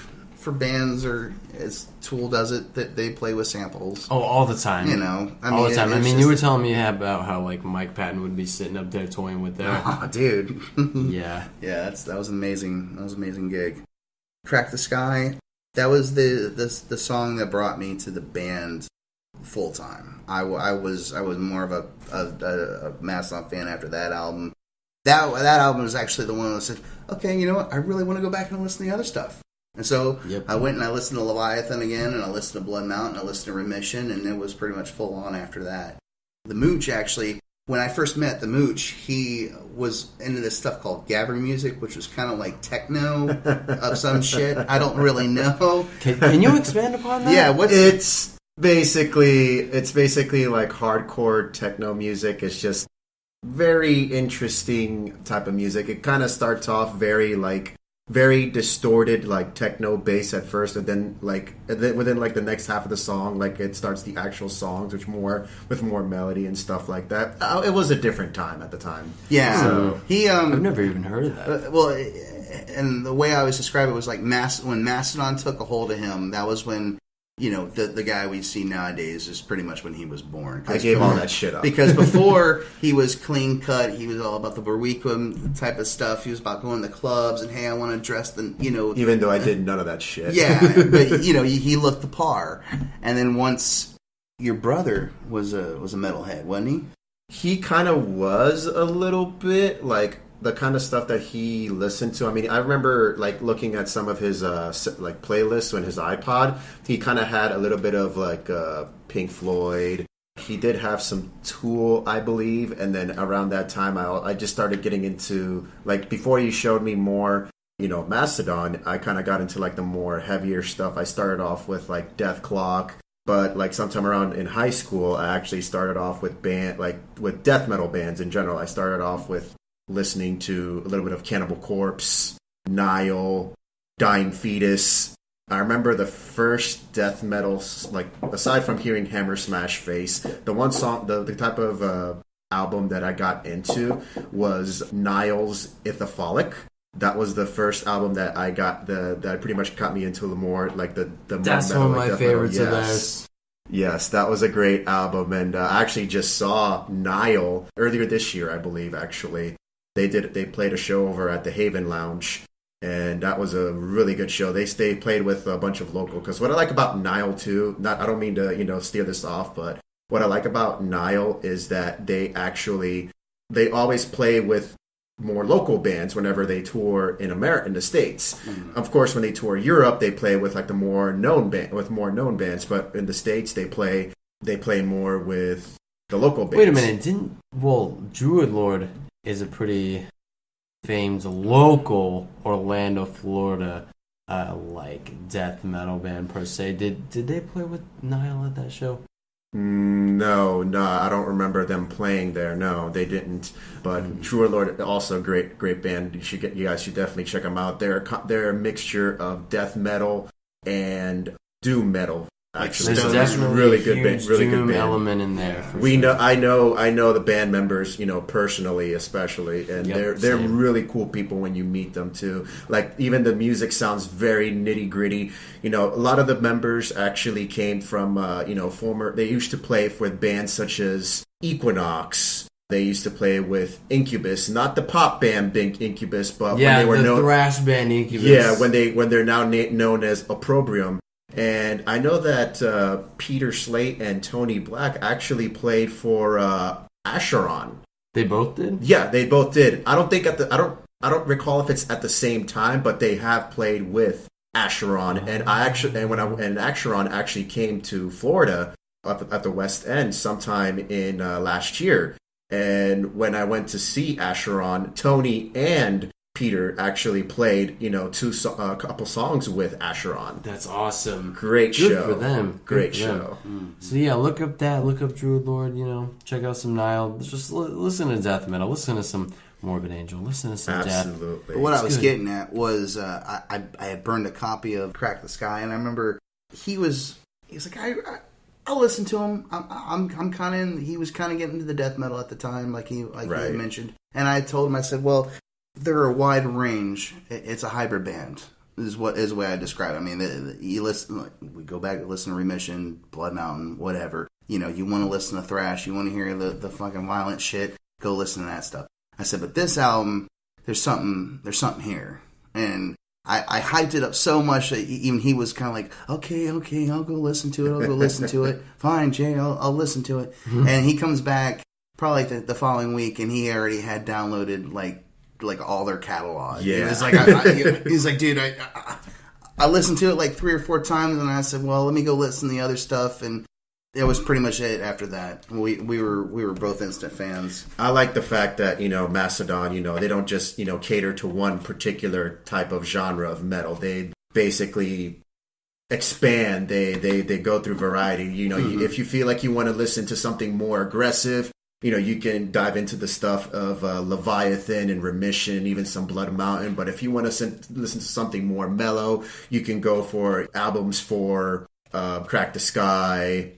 S1: bands, or as Tool does it, that they play with samples.
S2: Oh, all the time.
S1: All
S2: the time. I mean, you were telling me about how, like, Mike Patton would be sitting up there toying with their...
S1: Oh, dude.
S2: Yeah.
S1: Yeah, that was amazing. That was an amazing gig. Crack the Sky, that was the song that brought me to the band full time. I was more of a Mastodon fan after that album. That album was actually the one that said, okay, you know what? I really want to go back and listen to the other stuff. And so I went and I listened to Leviathan again, and I listened to Blood Mountain, I listened to Remission, and it was pretty much full on after that. The Mooch, actually, when I first met the Mooch, he was into this stuff called gabber music, which was kind of like techno of some shit. I don't really know.
S2: Can you expand upon that?
S1: Yeah,
S3: It's basically like hardcore techno music. It's just very interesting type of music. It kind of starts off very distorted, like techno bass at first, and then within like the next half of the song, like it starts the actual songs, which with more melody and stuff like that. It was a different time at the time.
S1: Yeah,
S3: so,
S2: I've never even heard of that.
S1: Well, and the way I always describe it was like when Mastodon took a hold of him. That was when the guy we see nowadays is pretty much when he was born.
S3: I gave all that shit up.
S1: Because before, he was clean cut. He was all about the Berwickam type of stuff. He was about going to clubs and, hey, I want to dress
S3: Even though I did none of that shit.
S1: Yeah, but, he looked the par. And then once your brother was a metalhead, wasn't he?
S3: He kind of was a little bit, like, the kind of stuff that he listened to. I mean, I remember like looking at some of his like playlists on his iPod. He kind of had a little bit of like Pink Floyd. He did have some Tool, I believe, and then around that time, I just started getting into, like, before he showed me more, Mastodon. I kind of got into like the more heavier stuff. I started off with like Death Clock. But like sometime around in high school, I actually started off with with death metal bands in general. I started off with listening to a little bit of Cannibal Corpse, Nile, Dying Fetus. I remember the first death metal, like, aside from hearing Hammer Smash Face, the one song, the type of album that I got into was Nile's Ithafolic. That was the first album that I got, that pretty much got me into the more, like, the
S2: That's
S3: more metal,
S2: one of my favorites of theirs.
S3: Yes, that was a great album, and I actually just saw Nile earlier this year, I believe, actually. They played a show over at the Haven Lounge, and that was a really good show. They played with a bunch of local, because what I like about Nile too, I don't mean to steer this off, but what I like about Nile is that they always play with more local bands whenever they tour in the States. Mm-hmm. Of course, when they tour Europe, they play with like the more known bands, but in the States they play they play more with the local bands.
S2: Wait a minute, Druid Lord is a pretty famed local Orlando, Florida, like death metal band per se. Did they play with Nile at that show?
S3: No, I don't remember them playing there. No, they didn't. But Druid Lord, also great band. You guys should definitely check them out. They're a mixture of death metal and doom metal. Actually,
S2: there's
S3: so
S2: definitely
S3: really
S2: a
S3: good
S2: huge
S3: really
S2: doom
S3: good band.
S2: element in there.
S3: I know the band members, personally, especially, and they're
S2: same.
S3: really cool people when you meet them too. Like even the music sounds very nitty gritty. A lot of the members actually came from former. They used to play with bands such as Equinox. They used to play with Incubus, not the pop band Incubus, but when they were
S2: the thrash band Incubus.
S3: Yeah, when they're now known as Opprobrium. And I know that Peter Slate and Tony Black actually played for Acheron.
S2: They both did?
S3: Yeah, they both did. I don't recall if it's at the same time, but they have played with Acheron. And Acheron actually came to Florida at the West End sometime in last year. And when I went to see Acheron, Tony and Peter actually played, a couple songs with Acheron.
S2: That's awesome.
S3: Great
S2: Good
S3: show.
S2: for them.
S3: Great
S2: for
S3: show.
S2: Them. So yeah, look up Druid Lord, check out some Nile. Just listen to death metal. Listen to some Morbid Angel. Listen to some
S3: Absolutely.
S1: But what I was
S2: good.
S1: getting at was I had burned a copy of Crack the Sky, and I remember he was like, I'll listen to him. I'm kind of in. He was kind of getting into the death metal at the time, like he had mentioned. And I told him, I said, well, they're a wide range. It's a hybrid band. Is the way I describe it. I mean, you listen. We go back and listen to Remission, Blood Mountain, whatever. You want to listen to thrash. You want to hear the fucking violent shit. Go listen to that stuff. I said, but this album, there's something here, and I hyped it up so much that even he was kind of like, okay, I'll go listen to it. Fine, Jay, I'll listen to it. And he comes back probably the following week, and he already had downloaded like all their catalog.
S3: Yeah.
S1: It was like he's like, dude, I listened to it like 3 or 4 times, and I said, well, let me go listen to the other stuff, and it was pretty much it after that. We were both instant fans.
S3: I like the fact that, Mastodon, they don't just, cater to one particular type of genre of metal. They basically expand. They go through variety. If you feel like you want to listen to something more aggressive, you can dive into the stuff of Leviathan and Remission, even some Blood Mountain. But if you want to listen to something more mellow, you can go for albums for Crack the Sky,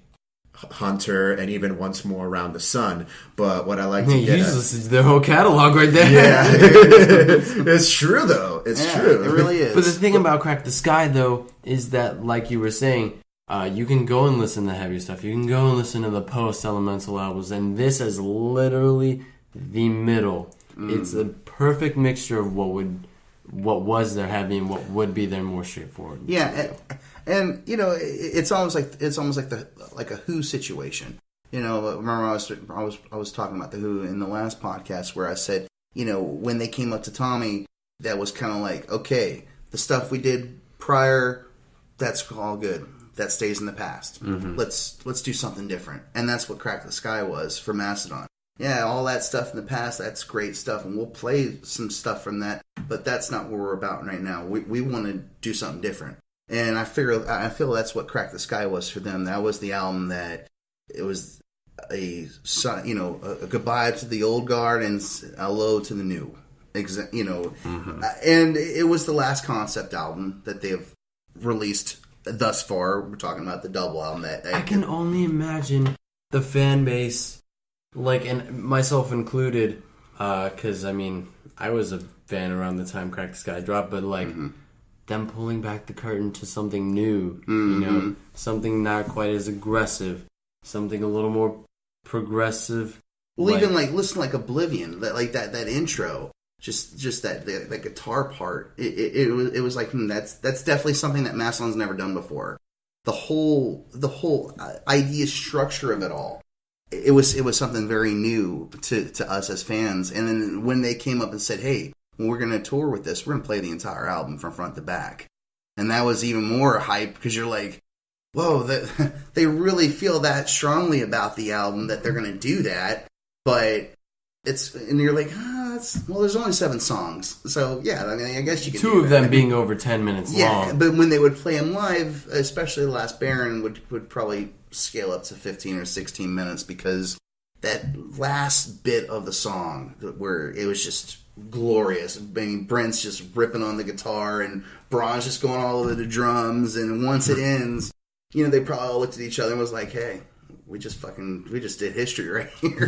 S3: Hunter, and even Once More Around the Sun. But what I like to get
S2: at... their whole catalog right there.
S3: Yeah. It's true, though. It's true.
S1: It really is.
S2: But the thing about Crack the Sky, though, is that, like you were saying, you can go and listen to heavy stuff. You can go and listen to the post-elemental albums. And this is literally the middle. It's a perfect mixture of what was their heavy and what would be their more straightforward.
S1: Yeah, and it's almost like a Who situation. Remember I was talking about the Who in the last podcast where I said, when they came up to Tommy, that was kind of like, okay, the stuff we did prior, that's all good. That stays in the past. Mm-hmm. Let's do something different, and that's what Crack the Sky was for Mastodon. Yeah, all that stuff in the past, that's great stuff, and we'll play some stuff from that, but that's not what we're about right now. We want to do something different. And I feel that's what Crack the Sky was for them. That was the album that it was a goodbye to the old guard and a hello to the new. Mm-hmm. And it was the last concept album that they have released thus far. We're talking about the double album.
S2: I can only imagine the fan base, and myself included, because I was a fan around the time Crack the Sky dropped, but them pulling back the curtain to something new, something not quite as aggressive, something a little more progressive.
S1: Well, even listen to Oblivion, that intro, just that guitar part. It was like that's definitely something that Mastodon's never done before. The whole idea structure of it all. It was something very new to us as fans. And then when they came up and said, hey, when we're going to tour with this, we're going to play the entire album from front to back. And that was even more hype because you're like, whoa, that they really feel that strongly about the album that they're going to do that. But and you're like, well, there's only 7 songs, so yeah, I mean, I guess you could.
S2: 2 of them being over 10 minutes long.
S1: Yeah, but when they would play them live, especially The Last Baron, would probably scale up to 15 or 16 minutes because that last bit of the song where it was just glorious. I mean, Brent's just ripping on the guitar and Braun's just going all over the drums, and once it ends, they probably all looked at each other and was like, hey, we just did history right here.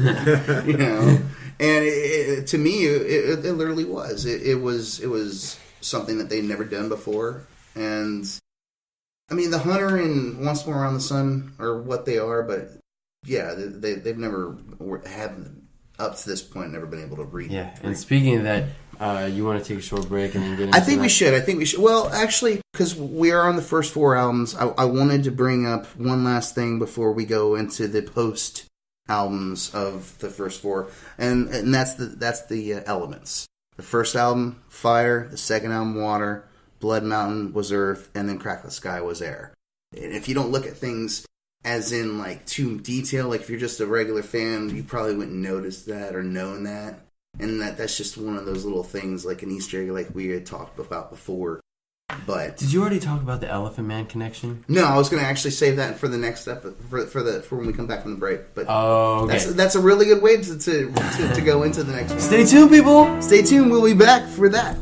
S1: And to me, it literally was. It was something that they'd never done before. And I mean, The Hunter and Once More Around the Sun are what they are, but yeah, they've never up to this point never been able to read.
S2: Yeah, and speaking of that, you want to take a short break and then get into
S1: I think we should. Well, actually, because we are on the first 4 albums, I wanted to bring up one last thing before we go into the post albums of the first 4, and that's the elements. The first album, Fire. The second album, Water. Blood Mountain was Earth, and then Crack the Sky was Air. And if you don't look at things as in like too detail, like if you're just a regular fan, you probably wouldn't notice that or known that. And that's just one of those little things, like an Easter egg, like we had talked about before. But
S2: did you already talk about the Elephant Man connection?
S1: No, I was going to actually save that for the next episode, for when we come back from the break. But
S2: okay.
S1: That's a really good way to go into the next one.
S2: Stay tuned, people.
S1: Stay tuned. We'll be back for that.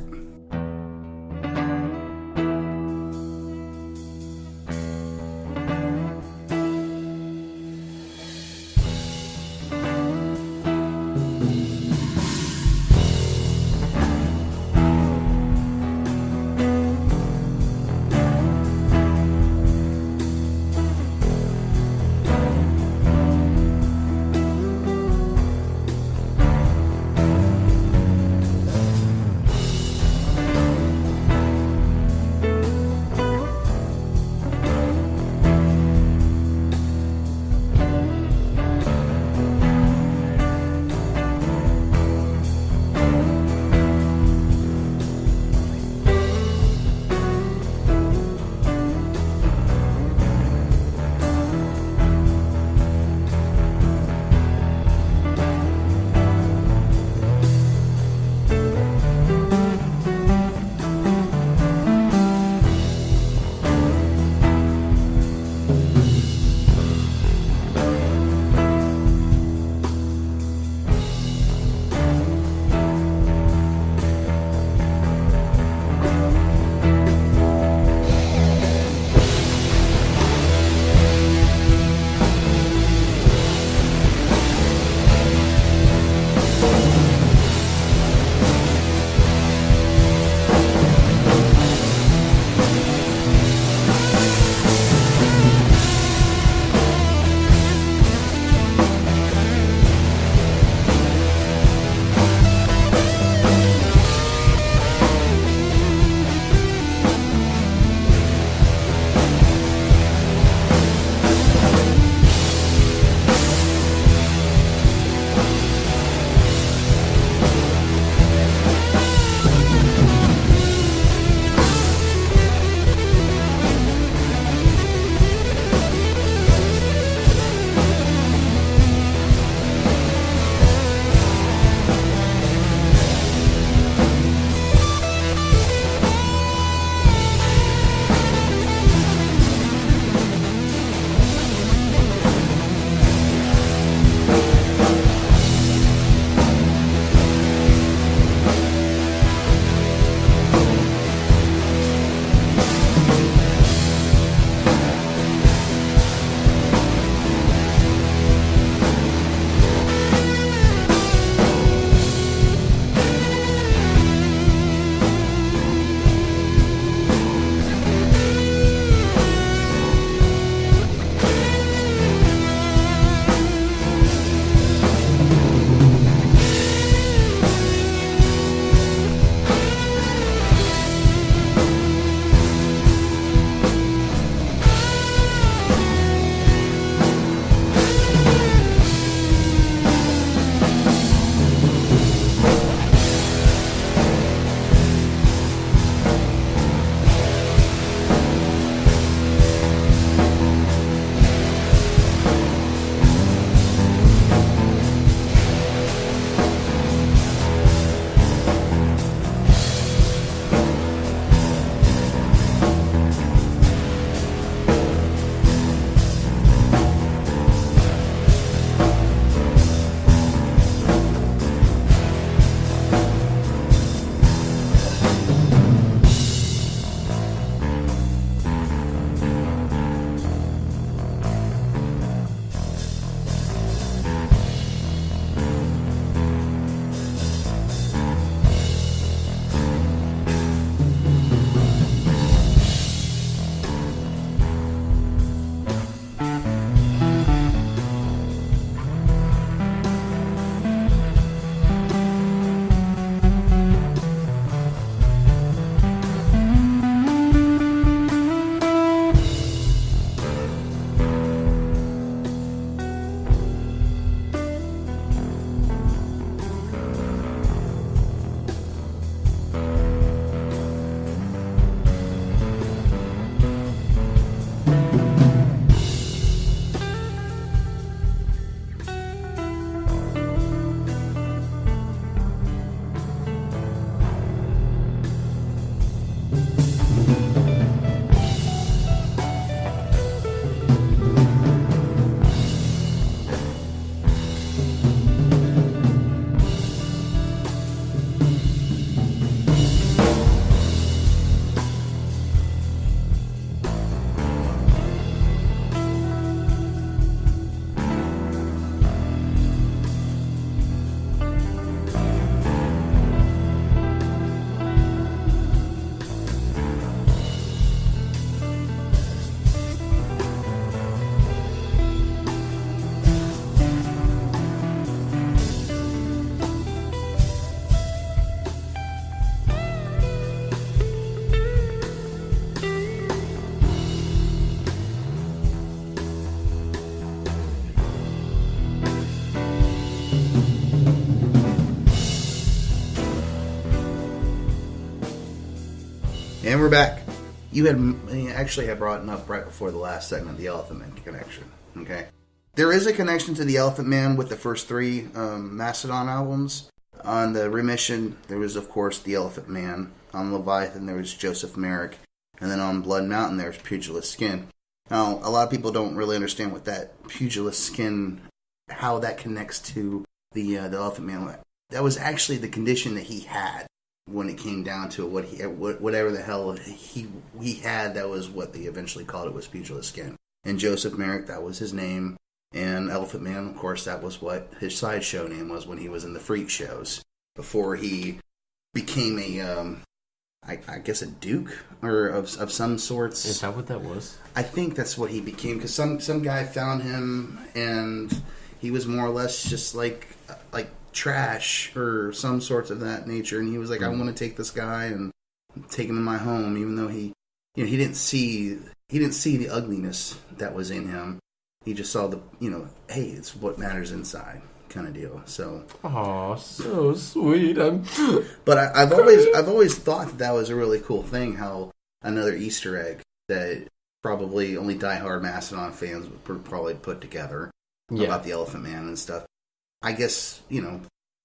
S1: And we're back. You actually had brought up right before the last segment the Elephant Man connection. Okay, there is a connection to the Elephant Man with the first three Mastodon albums. On the Remission, there was of course the Elephant Man. On Leviathan, there was Joseph Merrick, and then on Blood Mountain, there's Pugilist Skin. Now, a lot of people don't really understand what that Pugilist Skin, how that connects to the Elephant Man. That was actually the condition that he had. When it came down to it, whatever the hell he had, that was what they eventually called it, was Pugilist Skin. And Joseph Merrick, that was his name. And Elephant Man, of course, that was what his sideshow name was when he was in the freak shows. Before he became I guess a duke or of some sorts.
S2: Is that what that was?
S1: I think that's what he became, because some guy found him and he was more or less just like trash or some sorts of that nature, and he was like, I want to take this guy and take him in my home, even though he didn't see the ugliness that was in him. He just saw the hey, it's what matters inside kind of deal. So,
S2: oh, so sweet.
S1: But I've always thought that was a really cool thing, how another Easter egg that probably only diehard Mastodon fans would probably put together about the Elephant Man and stuff. I guess,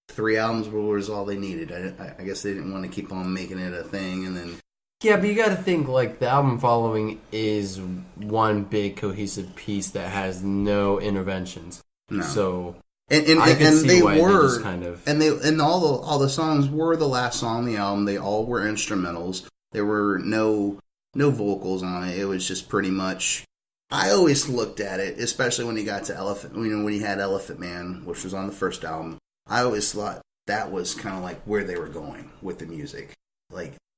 S1: 3 albums was all they needed. I guess they didn't want to keep on making it a thing, and then...
S2: Yeah, but you gotta think, the album following is one big cohesive piece that has no interventions. No. So... And
S1: they were
S2: just kind of...
S1: And all the songs were the last song on the album. They all were instrumentals. There were no vocals on it. It was just pretty much... I always looked at it, especially when he got to Elephant, when he had Elephant Man, which was on the first album. I always thought that was kind of like where they were going with the music.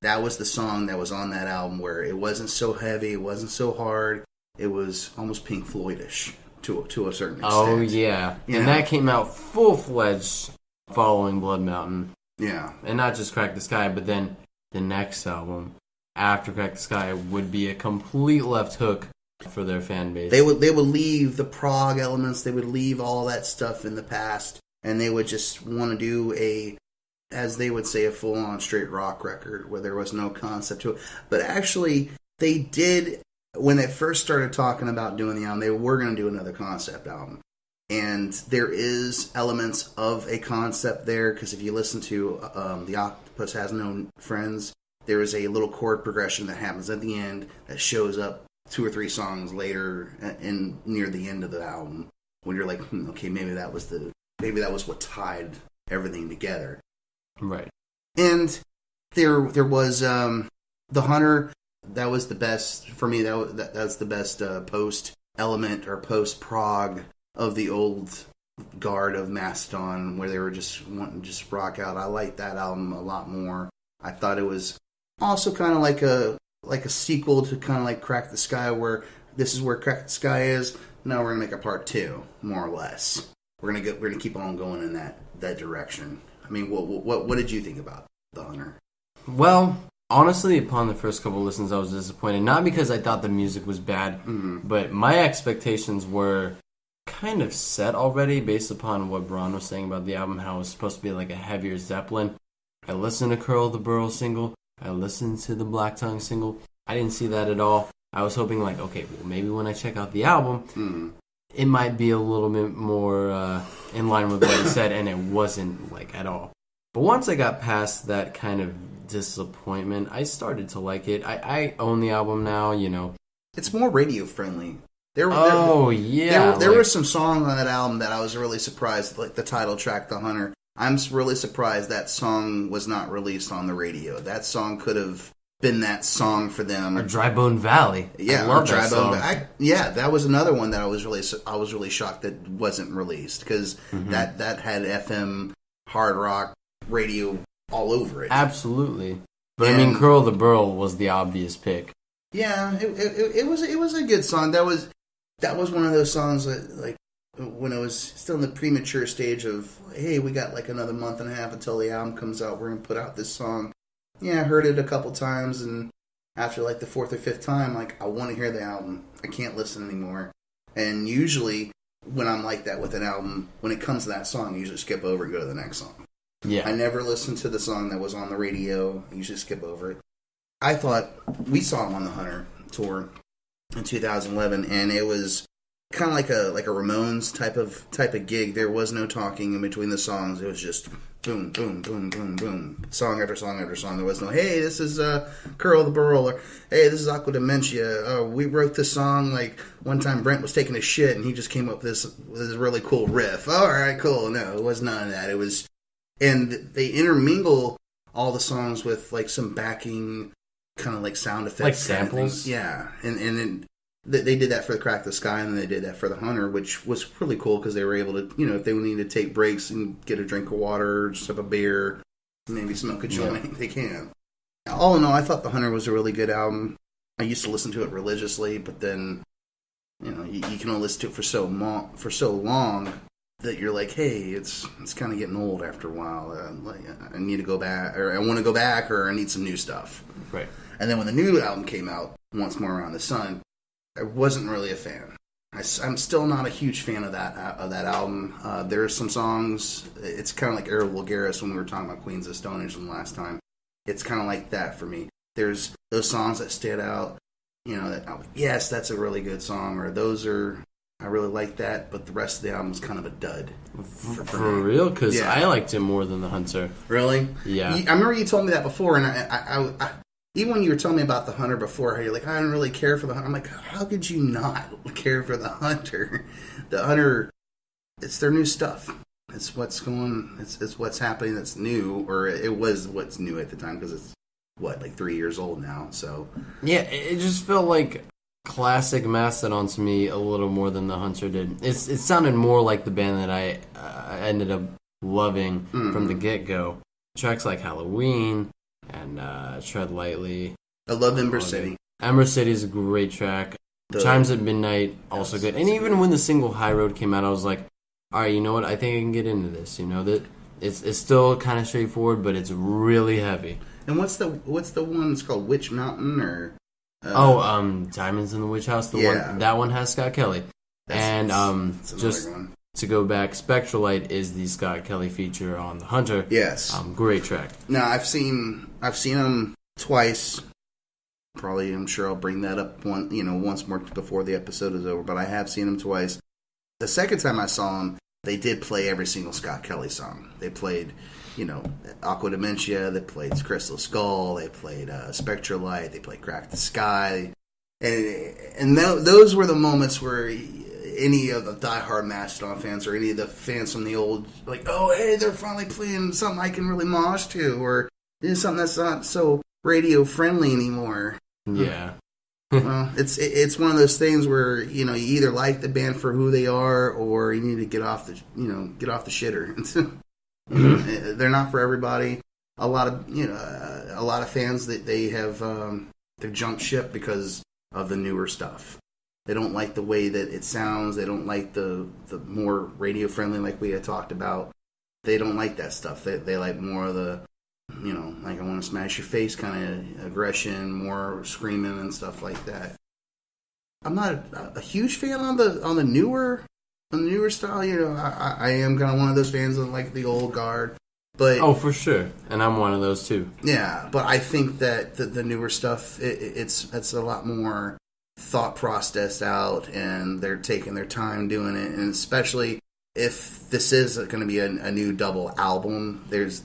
S1: That was the song that was on that album where it wasn't so heavy, it wasn't so hard. It was almost Pink Floyd-ish to a certain extent.
S2: Oh, yeah. That came out full-fledged following Blood Mountain.
S1: Yeah.
S2: And not just Crack the Sky, but then the next album, after Crack the Sky, would be a complete left hook for their fan base.
S1: They would leave the prog elements, they would leave all that stuff in the past, and they would just want to do as they would say, a full-on straight rock record where there was no concept to it. But actually, they did, when they first started talking about doing the album, they were going to do another concept album. And there is elements of a concept there, because if you listen to The Octopus Has No Friends, there is a little chord progression that happens at the end that shows up 2 or 3 songs later near the end of the album, when you're like, okay, maybe that was what tied everything together.
S2: Right.
S1: And there was The Hunter. That was the best for me. That's the best post element or post prog of the old guard of Mastodon, where they were just wanting to just rock out. I liked that album a lot more. I thought it was also kind of like a sequel to kind of like Crack the Sky, where this is where Crack the Sky is. Now we're gonna make a part 2, more or less. We're gonna keep on going in that direction. I mean, what did you think about The Hunter?
S2: Well, honestly, upon the first couple listens, I was disappointed. Not because I thought the music was bad, but my expectations were kind of set already based upon what Braun was saying about the album, how it was supposed to be like a heavier Zeppelin. I listened to Curl the Burl single. I listened to the Black Tongue single. I didn't see that at all. I was hoping okay, well, maybe when I check out the album, it might be a little bit more in line with what he said, and it wasn't at all. But once I got past that kind of disappointment, I started to like it. I own the album now,
S1: It's more radio friendly. There were some songs on that album that I was really surprised, like the title track, The Hunter. I'm really surprised that song was not released on the radio. That song could have been that song for them.
S2: Or Dry Bone Valley.
S1: Yeah,
S2: I love
S1: Dry
S2: that
S1: Bone
S2: song.
S1: That was another one that I was really shocked that wasn't released, because that had FM hard rock radio all over it.
S2: Absolutely. But I mean, Curl the Burl was the obvious pick.
S1: Yeah, it was a good song. That was one of those songs that, when it was still in the premature stage of, hey, we got another month and a half until the album comes out, we're going to put out this song. Yeah, I heard it a couple times, and after the 4th or 5th time, I want to hear the album. I can't listen anymore. And usually, when I'm like that with an album, when it comes to that song, I usually skip over and go to the next song.
S2: Yeah.
S1: I never listen to the song that was on the radio. I usually skip over it. I thought we saw him on the Hunter tour in 2011, and it was kind of like a Ramones type of gig. There was no talking in between the songs. It was just boom, boom, boom, boom, boom, song after song after song. There was no, hey, this is Curl the Burl, or hey, this is Aqua Dementia. We wrote this song like one time Brent was taking a shit and he just came up with this really cool riff. All right, cool. No, it was none of that. It was, and they intermingle all the songs with like some backing kind of like sound effects,
S2: like samples.
S1: Yeah, and they did that for the Crack the Sky, and they did that for the Hunter, which was really cool because they were able to, if they needed to take breaks and get a drink of water, sip a beer, maybe smoke a joint, they can. All in all, I thought the Hunter was a really good album. I used to listen to it religiously, but then, you can only listen to it for so long that you're like, hey, it's kind of getting old after a while. I need to go back, or I want to go back, or I need some new stuff.
S2: Right.
S1: And then when the new album came out, Once More Around the Sun, I wasn't really a fan. I'm still not a huge fan of that album. There are some songs. It's kind of like Era Vulgaris when we were talking about Queens of Stone Age the last time. It's kind of like that for me. There's those songs that stand out. Yes, that's a really good song, or I really like that. But the rest of the album is kind of a dud.
S2: For real? Because I liked it more than the Hunter.
S1: Really?
S2: Yeah.
S1: I remember you told me that before, and I even when you were telling me about the Hunter before, how you're like, I don't really care for the Hunter. I'm like, how could you not care for the Hunter? The Hunter, it's their new stuff. It's what's happening that's new, or it was what's new at the time, because it's, like 3 years old now, so.
S2: Yeah, it just felt like classic Mastodon to me a little more than the Hunter did. It sounded more like the band that I ended up loving from the get-go. Tracks like Halloween and Tread Lightly.
S1: I love Ember City.
S2: Ember City is a great track. Chimes at Midnight, also good. And even when the single High Road came out, I was like, all right, you know what? I think I can get into this. That it's still kind of straightforward, but it's really heavy.
S1: And what's the one that's called Witch Mountain, or?
S2: Diamonds in the Witch House. That one has Scott Kelly. That's just one. To go back, Spectralite is the Scott Kelly feature on the Hunter.
S1: Yes.
S2: Great track.
S1: Now I've seen him twice. Probably, I'm sure I'll bring that up once more before the episode is over. But I have seen him twice. The second time I saw him, they did play every single Scott Kelly song. They played, Aqua Dementia. They played Crystal Skull. They played Spectralite. They played Crack the Sky. And those were the moments where any of the diehard Mastodon fans, or any of the fans from the old, like, oh, hey, they're finally playing something I can really mosh to, or something that's not so radio friendly anymore.
S2: Yeah.
S1: Well, it's one of those things where you either like the band for who they are, or you need to get off the shitter. They're not for everybody. A lot of fans that they have they jumped ship because of the newer stuff. They don't like the way that it sounds. They don't like the more radio friendly, like we had talked about. They don't like that stuff. They like more of the, like I want to smash your face kind of aggression, more screaming and stuff like that. I'm not a huge fan on the newer style. I am kind of one of those fans that like the old guard. But
S2: for sure, and I'm one of those too.
S1: Yeah, but I think that the newer stuff, it's a lot more thought processed out, and they're taking their time doing it, and especially if this is going to be a new double album, there's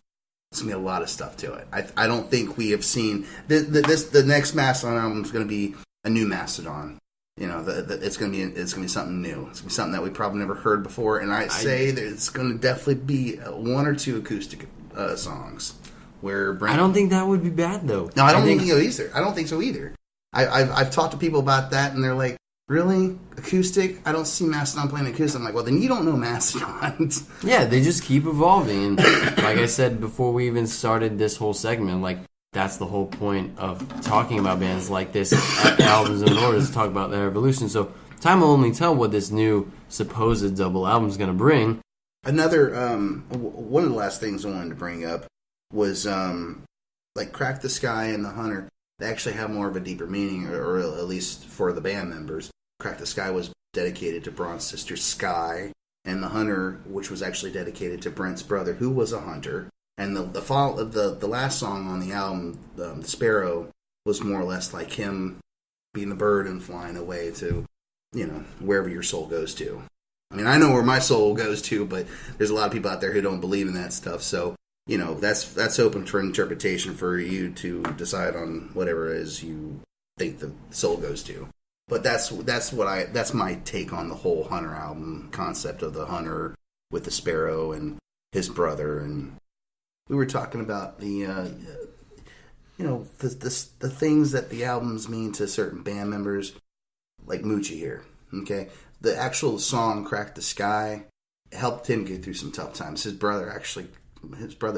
S1: going to be a lot of stuff to it. I don't think we have seen the next Mastodon album is going to be a new Mastodon. It's going to be something new. It's going to be something that we probably never heard before, and I say that it's going to definitely be one or two acoustic songs. I
S2: don't think that would be bad though.
S1: No, I don't think so either. I don't think so either. I've talked to people about that, and they're like, really? Acoustic? I don't see Mastodon playing acoustic. I'm like, well, then you don't know Mastodon.
S2: Yeah, they just keep evolving. And like I said before we even started this whole segment, like, that's the whole point of talking about bands like this, albums in order to talk about their evolution. So time will only tell what this new supposed double album is going to bring.
S1: Another, one of the last things I wanted to bring up was, like, Crack the Sky and the Hunter. They actually have more of a deeper meaning, or at least for the band members. Crack the Sky was dedicated to Braun's sister Sky, and the Hunter, which was actually dedicated to Brent's brother, who was a hunter. And the last song on the album, the Sparrow, was more or less like him being the bird and flying away to, wherever your soul goes to. I mean, I know where my soul goes to, but there's a lot of people out there who don't believe in that stuff. So, that's open for interpretation for you to decide on whatever it is you think the soul goes to. But that's my take on the whole Hunter album concept of the hunter with the sparrow and his brother. And we were talking about the the things that the albums mean to certain band members, like Moochie here. Okay, the actual song "Crack the Sky" helped him get through some tough times. His brother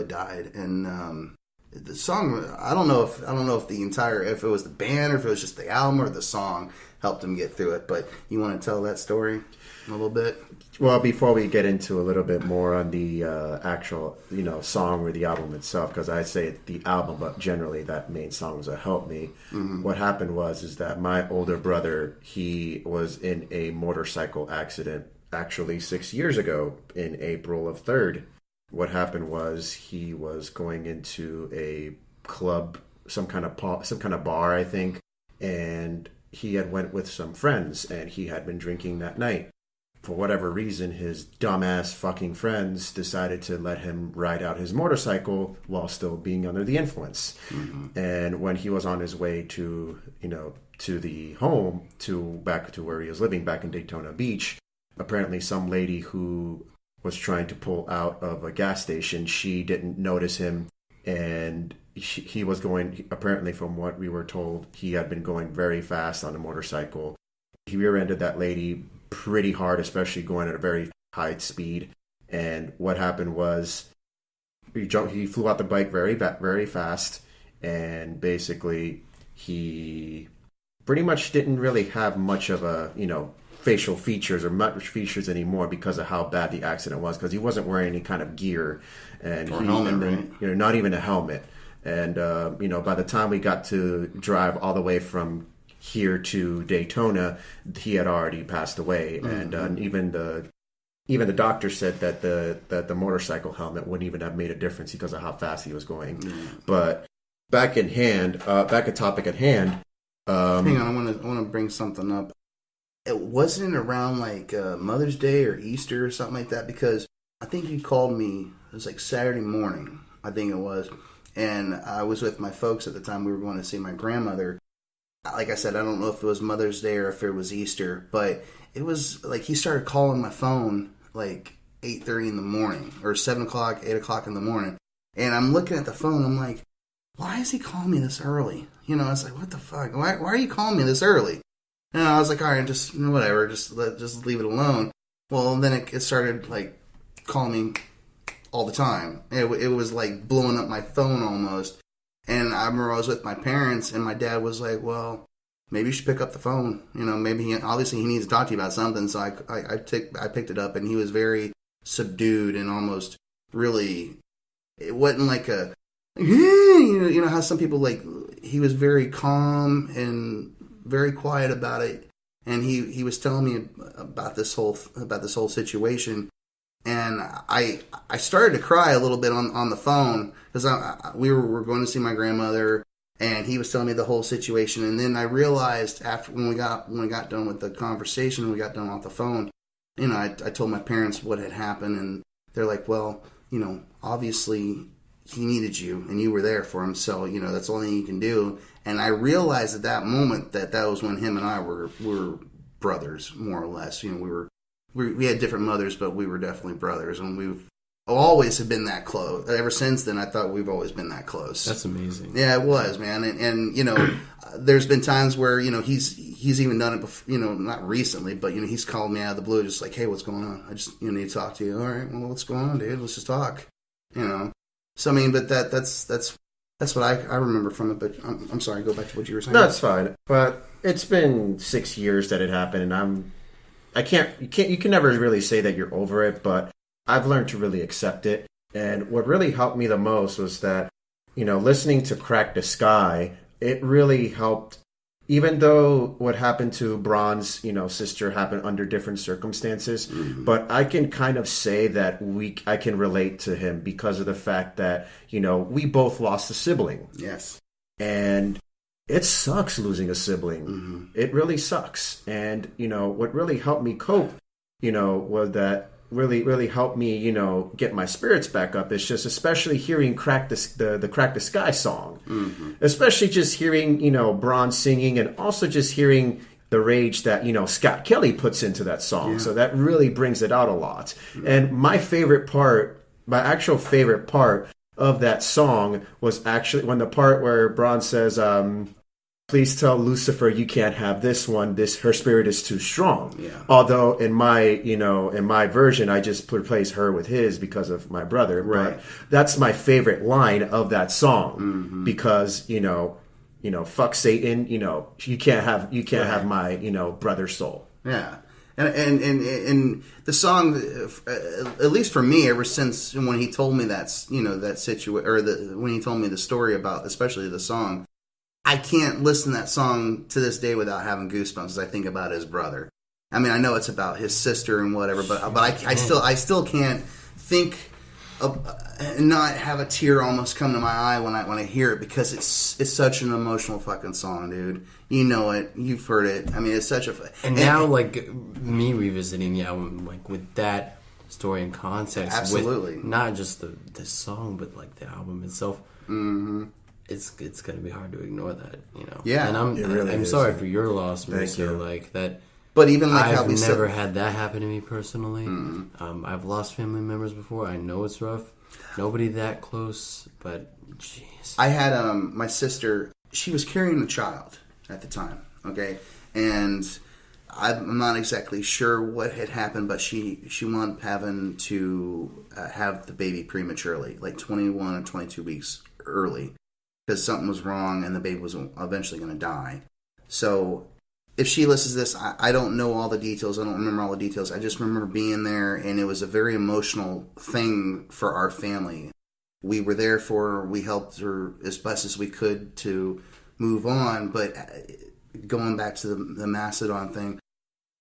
S1: died, and the song, I don't know if if it was the band or if it was just the album or the song helped him get through it. But you want to tell that story a little bit?
S3: Well, before we get into a little bit more on the actual, song or the album itself, because I say the album, but generally that main song was a help me. Mm-hmm. What happened is that my older brother, he was in a motorcycle accident actually 6 years ago in April of 3rd. What happened was he was going into a club, some kind of bar, I think, and he had went with some friends, and he had been drinking that night. For whatever reason, his dumbass fucking friends decided to let him ride out his motorcycle while still being under the influence. Mm-hmm. And when he was on his way to the home, back to where he was living back in Daytona Beach, apparently some lady who was trying to pull out of a gas station, she didn't notice him, and he was going, apparently from what we were told, he had been going very fast on a motorcycle. He rear-ended that lady pretty hard, especially going at a very high speed. And what happened was he flew out the bike very, very fast, and basically he pretty much didn't really have much of a, facial features or much features anymore because of how bad the accident was, because he wasn't wearing any kind of gear and not even a helmet. And by the time we got to drive all the way from here to Daytona, he had already passed away. Mm-hmm. And even the doctor said that the motorcycle helmet wouldn't even have made a difference because of how fast he was going. Mm-hmm. But back at topic at hand.
S1: Hang on, I want to bring something up. It wasn't around like Mother's Day or Easter or something like that, because I think you called me. It was like Saturday morning, I think it was, and I was with my folks at the time. We were going to see my grandmother. Like I said, I don't know if it was Mother's Day or if it was Easter, but it was like he started calling my phone like 8:30 in the morning or 7 o'clock, 8 o'clock in the morning, and I'm looking at the phone. I'm like, why is he calling me this early? I was like, what the fuck? Why are you calling me this early? And I was like, all right, just whatever, just leave it alone. Well, then it started like calling me all the time. It was like blowing up my phone almost. And I remember I was with my parents, and my dad was like, well, maybe you should pick up the phone. Maybe obviously he needs to talk to you about something. So I picked it up, and he was very subdued and almost really, it wasn't like a, how some people like, he was very calm and very quiet about it, and he was telling me about this whole situation, and I started to cry a little bit on the phone because we were going to see my grandmother, and he was telling me the whole situation, and then I realized after when we got done with the conversation, we got done off the phone, I told my parents what had happened, and they're like, well, obviously he needed you, and you were there for him, so that's the only thing you can do. And I realized at that moment that was when him and I were brothers, more or less. We had different mothers, but we were definitely brothers, and we've always have been that close. Ever since then, I thought we've always been that close.
S2: That's amazing.
S1: Yeah, it was, man. And there's been times where he's even done it before, not recently, but he's called me out of the blue, just like, hey, what's going on? I just need to talk to you. All right, well, what's going on, dude? Let's just talk. So I mean, but that's what I remember from it. But I'm sorry, go back to what you were saying.
S3: No, it's fine. But it's been 6 years that it happened, and you can never really say that you're over it, but I've learned to really accept it. And what really helped me the most was that, listening to Crack the Sky, it really helped. Even though what happened to Braun's, sister happened under different circumstances, mm-hmm. but I can kind of say that I can relate to him because of the fact that, we both lost a sibling.
S1: Yes.
S3: And it sucks losing a sibling.
S1: Mm-hmm.
S3: It really sucks. And, what really helped me cope, was that really helped me, get my spirits back up. It's just especially hearing the Crack the Sky song.
S1: Mm-hmm.
S3: Especially just hearing, Braun singing, and also just hearing the rage that, Scott Kelly puts into that song.
S1: Yeah.
S3: So that really brings it out a lot. And my actual favorite part of that song was actually when the part where Braun says, please tell Lucifer you can't have this one. Her spirit is too strong.
S1: Yeah.
S3: Although in my version, I just replace her with his because of my brother.
S1: Right.
S3: But that's my favorite line of that song because fuck Satan. You can't have my brother's soul.
S1: Yeah. And the song, at least for me, ever since when he told me that situation, or when he told me the story about, especially the song, I can't listen to that song to this day without having goosebumps as I think about his brother. I mean, I know it's about his sister and whatever, but I still can't think of, and not have a tear almost come to my eye when I hear it, because it's such an emotional fucking song, dude. You know it, you've heard it. I mean, it's such a
S2: now like me revisiting the album like with that story and context,
S1: absolutely,
S2: with not just the song but like the album itself.
S1: Mm-hmm.
S2: It's gonna be hard to ignore that,
S1: Yeah,
S2: and I'm sorry for your loss, Marissa. Like that.
S1: But even like
S2: I've
S1: how we
S2: never
S1: said,
S2: had that happen to me personally. I've lost family members before. I know it's rough. Nobody that close, but jeez.
S1: I had my sister. She was carrying a child at the time. Okay, and I'm not exactly sure what had happened, but she wound up having to have the baby prematurely, like 21 or 22 weeks early, because something was wrong and the baby was eventually going to die. So if she listens to this, I don't know all the details. I don't remember all the details. I just remember being there, and it was a very emotional thing for our family. We were there for her. We helped her as best as we could to move on. But going back to the Mastodon thing,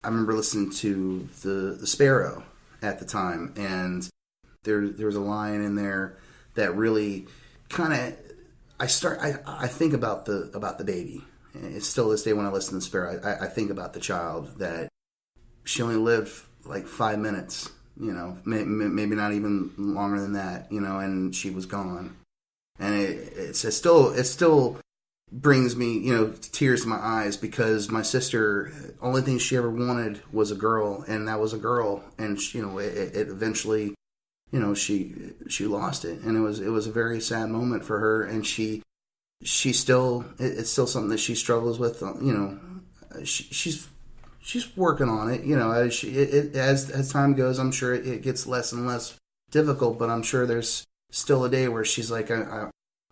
S1: I remember listening to the Sparrow at the time, and there was a line in there that really kind of I think about the baby. It's still this day when I listen to the Sparrow, I think about the child, that she only lived like 5 minutes, maybe not even longer than that, and she was gone. And it still brings me, tears to my eyes, because my sister, only thing she ever wanted was a girl, and that was a girl, and it eventually, she lost it, and it was a very sad moment for her, and it's still something that she struggles with. She's working on it. As time goes, I'm sure it gets less and less difficult. But I'm sure there's still a day where she's like,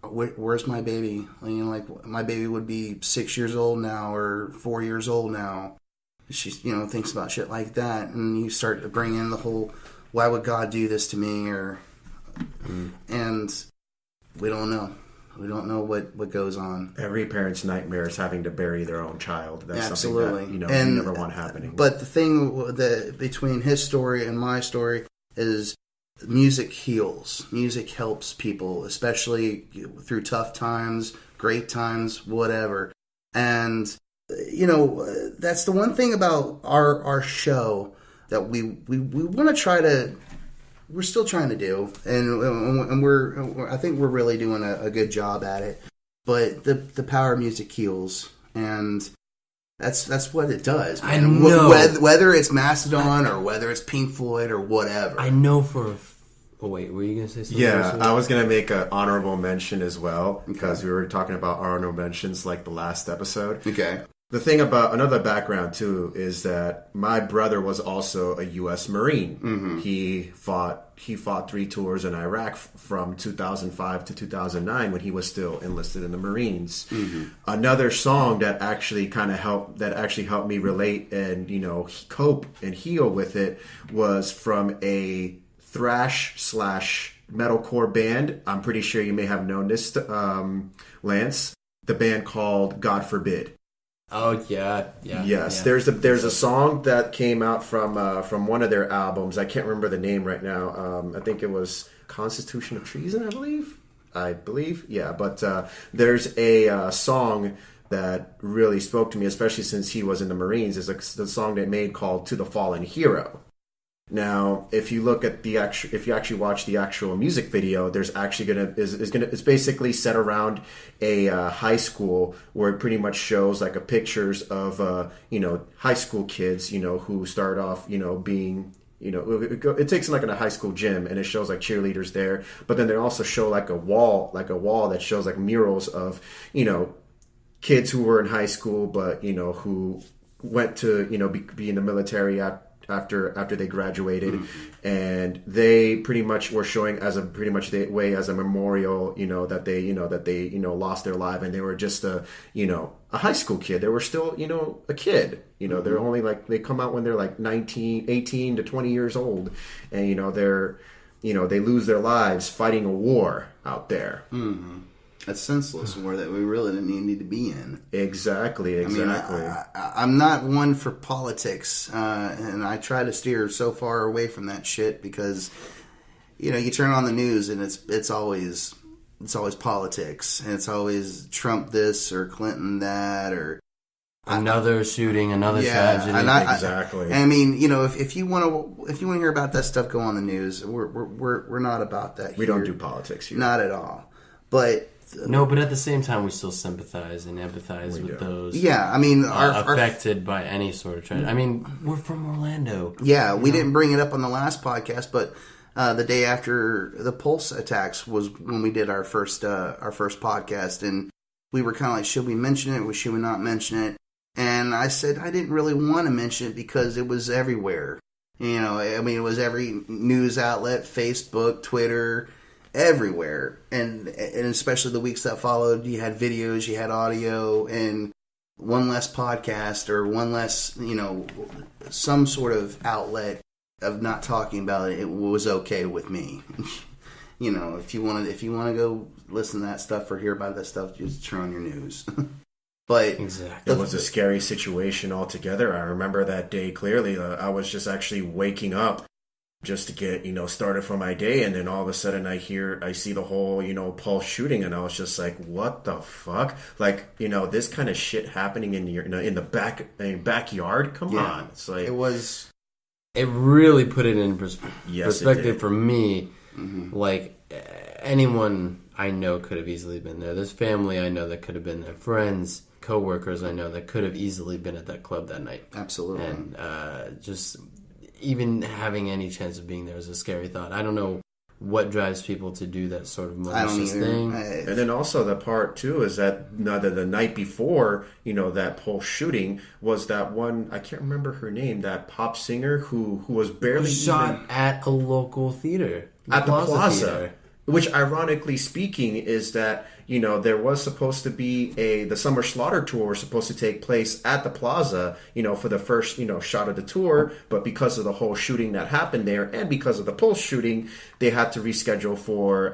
S1: "Where's my baby?" Like my baby would be 6 years old now, or 4 years old now. She thinks about shit like that, and you start to bring in the whole, "Why would God do this to me?" And we don't know. We don't know what goes on.
S3: Every parent's nightmare is having to bury their own child. That's
S1: absolutely
S3: something that you never want happening.
S1: But the thing between his story and my story is music heals. Music helps people, especially through tough times, great times, whatever. And that's the one thing about our show that we want to try to. We're still trying to do, and I think we're really doing a good job at it. But the power of music heals, and that's what it does, man.
S2: I know.
S1: Whether it's Mastodon or whether it's Pink Floyd or whatever.
S2: I know for. Oh wait, were you gonna say something?
S3: Yeah, I was gonna make an honorable mention as well, because we were talking about honorable mentions like the last episode.
S1: Okay.
S3: The thing about another background too is that my brother was also a U.S. Marine. Mm-hmm. He fought 3 tours in Iraq from 2005 to 2009 when he was still enlisted in the Marines. Mm-hmm. Another song that actually helped me relate and cope and heal with it was from a thrash / metalcore band. I'm pretty sure you may have known this, Lance. The band called God Forbid.
S2: Oh yeah.
S3: Yes, there's a song that came out from one of their albums. I can't remember the name right now. I think it was Constitution of Treason, I believe. Yeah, but there's a song that really spoke to me, especially since he was in the Marines, is the song they made called "To the Fallen Hero." Now, if you look at if you actually watch the actual music video, there's actually it's basically set around a high school where it pretty much shows like a pictures of high school kids, who start off, being, it takes them like in a high school gym, and it shows like cheerleaders there, but then they also show like a wall that shows like murals of, kids who were in high school, but who went to be in the military after they graduated, and they pretty much were showing as a memorial, that they lost their life, and they were just a high school kid. They were still a kid. They're only like, they come out when they're like 18 to 20 years old, and they lose their lives fighting a war out there.
S1: That's senseless, war that we really didn't even need to be in.
S3: Exactly.
S1: I mean, I'm not one for politics, and I try to steer so far away from that shit because, you turn on the news and it's always politics, and it's always Trump this or Clinton that or
S2: another shooting, another tragedy.
S3: Exactly.
S1: I mean, if you want to hear about that stuff, go on the news. We're not about that.
S3: We don't do politics here.
S1: Not at all. But
S2: no, but at the same time, we still sympathize and empathize with those.
S1: Yeah, I mean,
S2: affected by any sort of tragedy. I mean, we're from Orlando.
S1: Yeah, we didn't bring it up on the last podcast, but the day after the Pulse attacks was when we did our first podcast, and we were kind of like, should we mention it or should we not mention it? And I said I didn't really want to mention it because it was everywhere. I mean, it was every news outlet, Facebook, Twitter, everywhere, and especially the weeks that followed, you had videos, you had audio, and one less podcast or one less, some sort of outlet of not talking about it. It was okay with me. If you want to go listen to that stuff or hear about that stuff, just turn on your news. But
S3: exactly, it was a scary situation altogether. I remember that day clearly. I was just actually waking up just to get, started for my day. And then all of a sudden I see the whole, Pulse shooting. And I was just like, what the fuck? Like, this kind of shit happening in the backyard. Come on. It's like,
S2: it really put it in perspective
S3: it
S2: for me. Mm-hmm. Like anyone I know could have easily been there. There's family I know that could have been there. Friends, co-workers I know that could have easily been at that club that night.
S1: Absolutely.
S2: And, just even having any chance of being there is a scary thought. I don't know what drives people to do that sort of malicious thing.
S3: And then also the part too is that the night before, that Pulse shooting was that one, I can't remember her name, that pop singer who was barely
S2: shot at a local theater.
S3: At the Plaza. Which, ironically speaking, is that, there was supposed to be the Summer Slaughter tour was supposed to take place at the Plaza, for the first, shot of the tour. But because of the whole shooting that happened there and because of the Pulse shooting, they had to reschedule for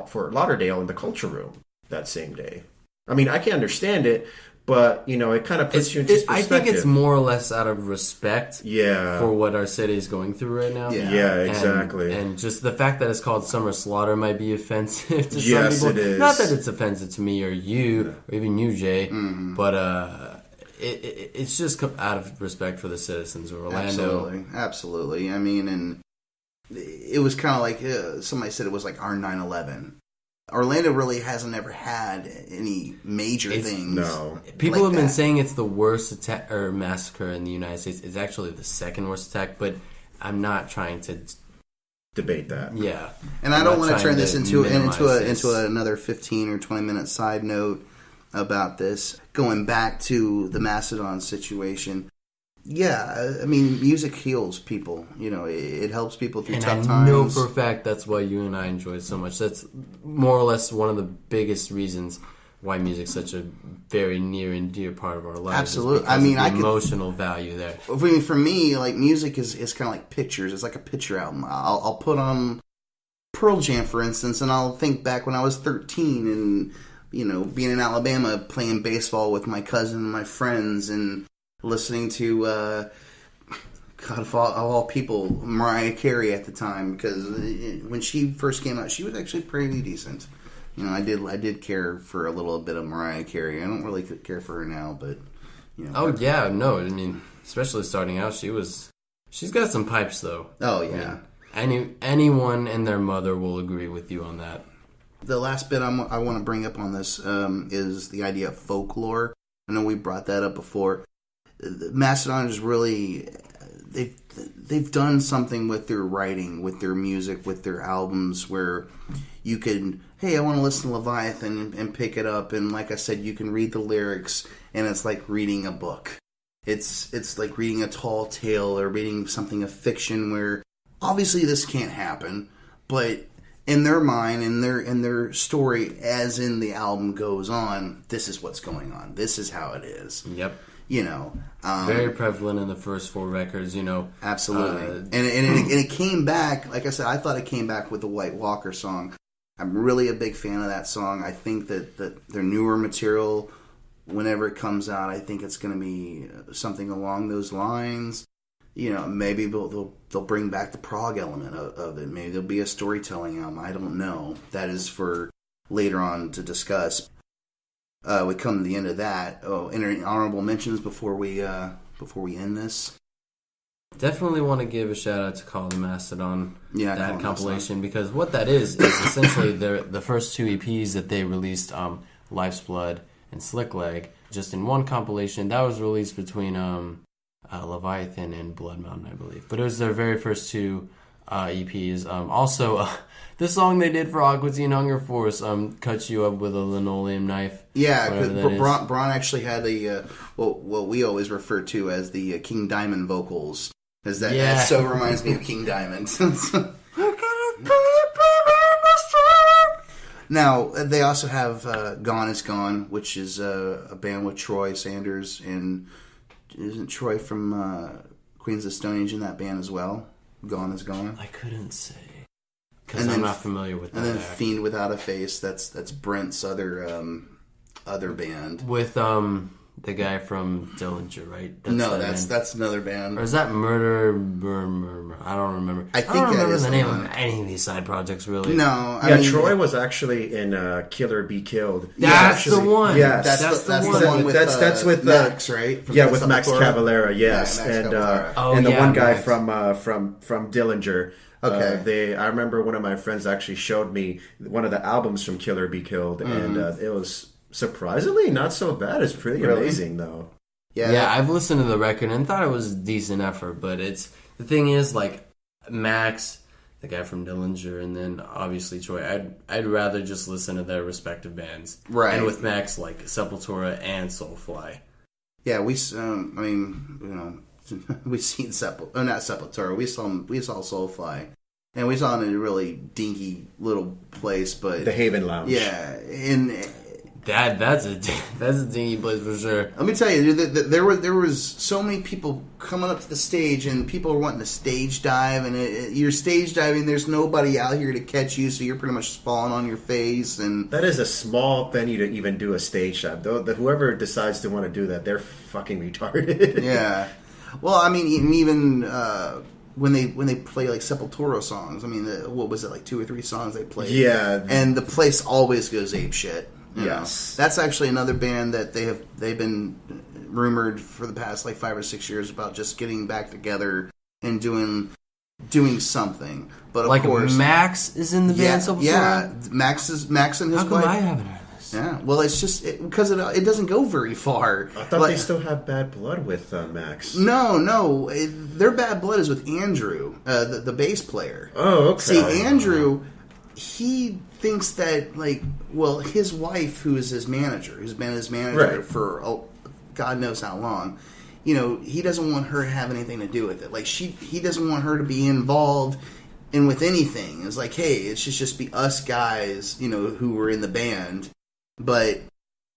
S3: Fort Lauderdale in the Culture Room that same day. I mean, I can understand it, but, it kind of puts you into perspective.
S2: I think it's more or less out of respect for what our city is going through right now.
S3: Yeah, exactly.
S2: And just the fact that it's called Summer Slaughter might be offensive to some people.
S3: Yes, it is.
S2: Not that it's offensive to me or you, or even you, Jay, but it's just out of respect for the citizens of Orlando.
S1: Absolutely. I mean, and it was kind of like, somebody said it was like our 9/11. Orlando really hasn't ever had any major things.
S3: No.
S2: People have been saying it's the worst attack or massacre in the United States. It's actually the second worst attack, but I'm not trying to
S3: debate that.
S2: Yeah.
S1: And I don't want to turn this into another 15 or 20 minute side note about this. Going back to the Mastodon situation. Yeah, I mean, music heals people. It helps people through tough times. And I know
S2: for a fact that's why you and I enjoy it so much. That's more or less one of the biggest reasons why music's such a very near and dear part of our lives.
S1: Absolutely.
S2: I mean, emotional value there.
S1: For me, like, music is kind of like pictures. It's like a picture album. I'll put on Pearl Jam, for instance, and I'll think back when I was 13 and, being in Alabama playing baseball with my cousin and my friends and listening to, God of all people, Mariah Carey at the time, because when she first came out, she was actually pretty decent. You know, I did care for a little bit of Mariah Carey. I don't really care for her now, but you know.
S2: Oh yeah, no, I mean, especially starting out, she's got some pipes though.
S1: Oh yeah.
S2: I mean, anyone and their mother will agree with you on that.
S1: The last bit I want to bring up on this is the idea of folklore. I know we brought that up before. Mastodon is really they've done something with their writing, with their music, with their albums, where you can, hey, I want to listen to Leviathan and pick it up, and like I said, you can read the lyrics, and it's like reading a book. It's like reading a tall tale or reading something of fiction where obviously this can't happen, but in their mind, in their story, as in the album goes on, this is what's going on. This is how it is.
S2: Yep.
S1: You know,
S2: very prevalent in the first 4 records. You know,
S1: absolutely. And it came back. Like I said, I thought it came back with the White Walker song. I'm really a big fan of that song. I think that their newer material, whenever it comes out, I think it's going to be something along those lines. You know, maybe they'll bring back the prog element of it. Maybe there'll be a storytelling album. I don't know. That is for later on to discuss. We come to the end of that. Oh, any honorable mentions before we end this?
S2: Definitely want to give a shout out to Call the Mastodon, that compilation, because what that is essentially the first 2 EPs that they released, Life's Blood and Slick Leg, just in one compilation. That was released between Leviathan and Blood Mountain, I believe. But it was their very first 2 EPs. Also, the song they did for Aqua Teen Hunger Force, Cut You Up With a Linoleum Knife.
S1: Yeah, because Braun actually had what we always refer to as the King Diamond vocals. Because that so reminds me of King Diamond. Now, they also have Gone Is Gone, which is a band with Troy Sanders, and isn't Troy from Queens of the Stone Age in that band as well? Gone Is Gone?
S2: I couldn't say, because I'm not familiar with that.
S1: And then Fiend Without a Face, that's Brent's other band.
S2: With the guy from Dillinger, right?
S1: That's another band.
S2: Or is that Murder? I don't remember. I don't remember the name of any of these side projects, really.
S1: No. I mean,
S3: Troy was actually in Killer Be Killed.
S2: That's the one.
S3: Yes.
S1: That's the one with
S3: that's with
S1: Max, right?
S3: With Max Cavalera, yes.
S1: Yeah, Max
S3: and the one guy from Dillinger.
S1: Okay.
S3: I remember one of my friends actually showed me one of the albums from Killer Be Killed, and it was surprisingly not so bad. It's pretty amazing, though.
S2: Yeah, I've listened to the record and thought it was a decent effort, but the thing is, like, Max, the guy from Dillinger, and then obviously Troy, I'd rather just listen to their respective bands.
S1: Right.
S2: And with Max, like Sepultura and Soulfly.
S1: Yeah, we've seen not Sepultura. We saw Soulfly, and we saw it in a really dinky little place, but
S3: the Haven Lounge.
S1: Yeah, and
S2: that's a dingy place for sure.
S1: Let me tell you, there was so many people coming up to the stage, and people were wanting to stage dive, and you're stage diving. There's nobody out here to catch you, so you're pretty much falling on your face. And
S3: that is a small venue to even do a stage dive. Though whoever decides to want to do that, they're fucking retarded.
S1: Yeah. Well, I mean, even when they play like Sepultura songs, I mean, what was it, like 2 or 3 songs they played?
S3: Yeah.
S1: And the place always goes ape shit.
S3: Yes.
S1: That's actually another band that they've been rumored for the past like 5 or 6 years about just getting back together and doing something. But of course,
S2: Max is in the band. Sepultura?
S1: Yeah, Max and his
S2: wife. How come I haven't heard this?
S1: Yeah, well, it's just because it doesn't go very far.
S3: I thought they still have bad blood with Max.
S1: No, their bad blood is with Andrew, the bass player.
S3: Oh, okay.
S1: See, Andrew, he thinks that his wife, who is his manager, who's been his manager for God knows how long, he doesn't want her to have anything to do with it. Like he doesn't want her to be involved with anything. It's like, hey, it should just be us guys, who were in the band. But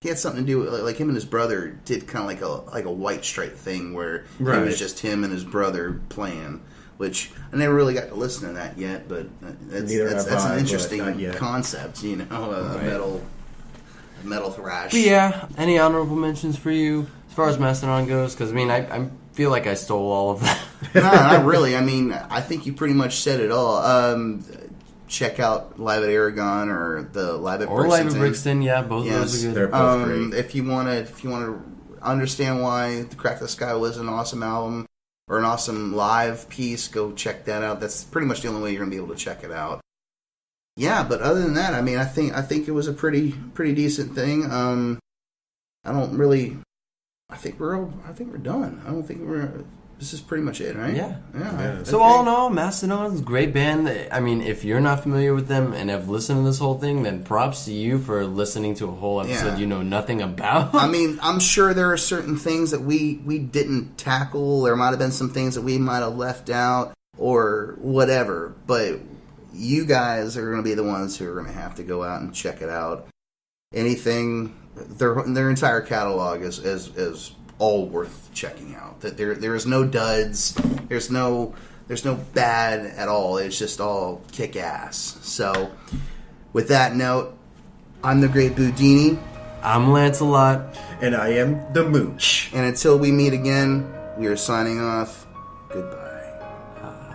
S1: he had something to do with, like him and his brother did kind of like a White Stripe thing where it was just him and his brother playing. Which I never really got to listen to that yet, but that's an interesting concept, a metal thrash.
S2: But yeah, any honorable mentions for you as far as Mastodon goes? Because I feel like I stole all of that.
S1: No, not really. I mean, I think you pretty much said it all. check out Live at Aragon or the Live at
S2: Or
S1: Brixton.
S2: Live at Brixton, yeah, both of those are good.
S3: They're both great.
S1: If you want to understand why The Crack the Sky was an awesome album or an awesome live piece, go check that out. That's pretty much the only way you're going to be able to check it out. Yeah, but other than that, I mean, I think it was a pretty decent thing. I think we're done. I don't think this is pretty much it, right?
S2: Yeah. So all in all, Mastodon's a great band. I mean, if you're not familiar with them and have listened to this whole thing, then props to you for listening to a whole episode you know nothing about.
S1: I mean, I'm sure there are certain things that we didn't tackle. There might have been some things that we might have left out or whatever. But you guys are going to be the ones who are going to have to go out and check it out. Anything, their entire catalog is all worth checking out. That there is no duds. There's no bad at all. It's just all kick ass. So, with that note, I'm the Great Boudini.
S2: I'm Lancelot.
S3: And I am the Mooch.
S1: And until we meet again, we are signing off. Goodbye.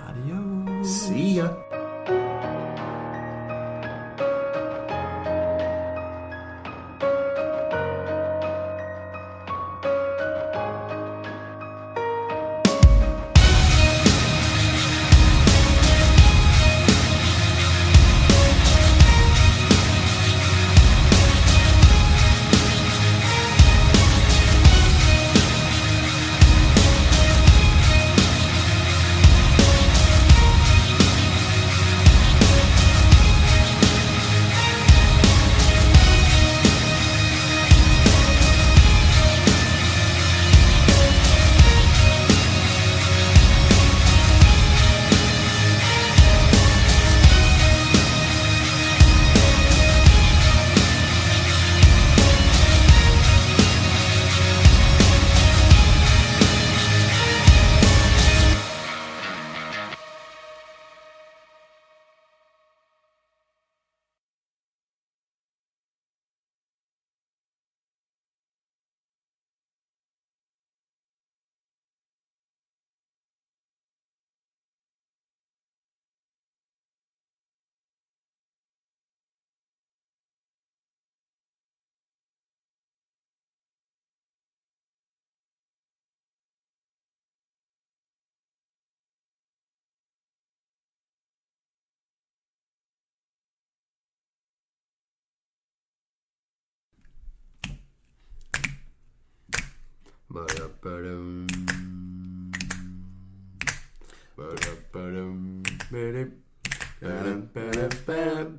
S2: Adios.
S3: See ya.
S2: Ba-da-ba-dum. Ba-da-ba-dum. Ba-dum. Ba-dum-ba-dum.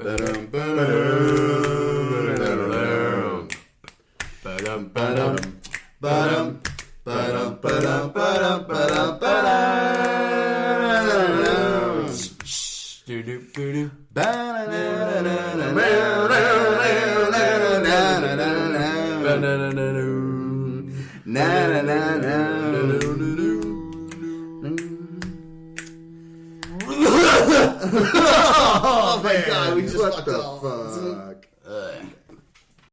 S2: Ba-dum. Ba-dum.
S1: Oh my god, we just fucked up.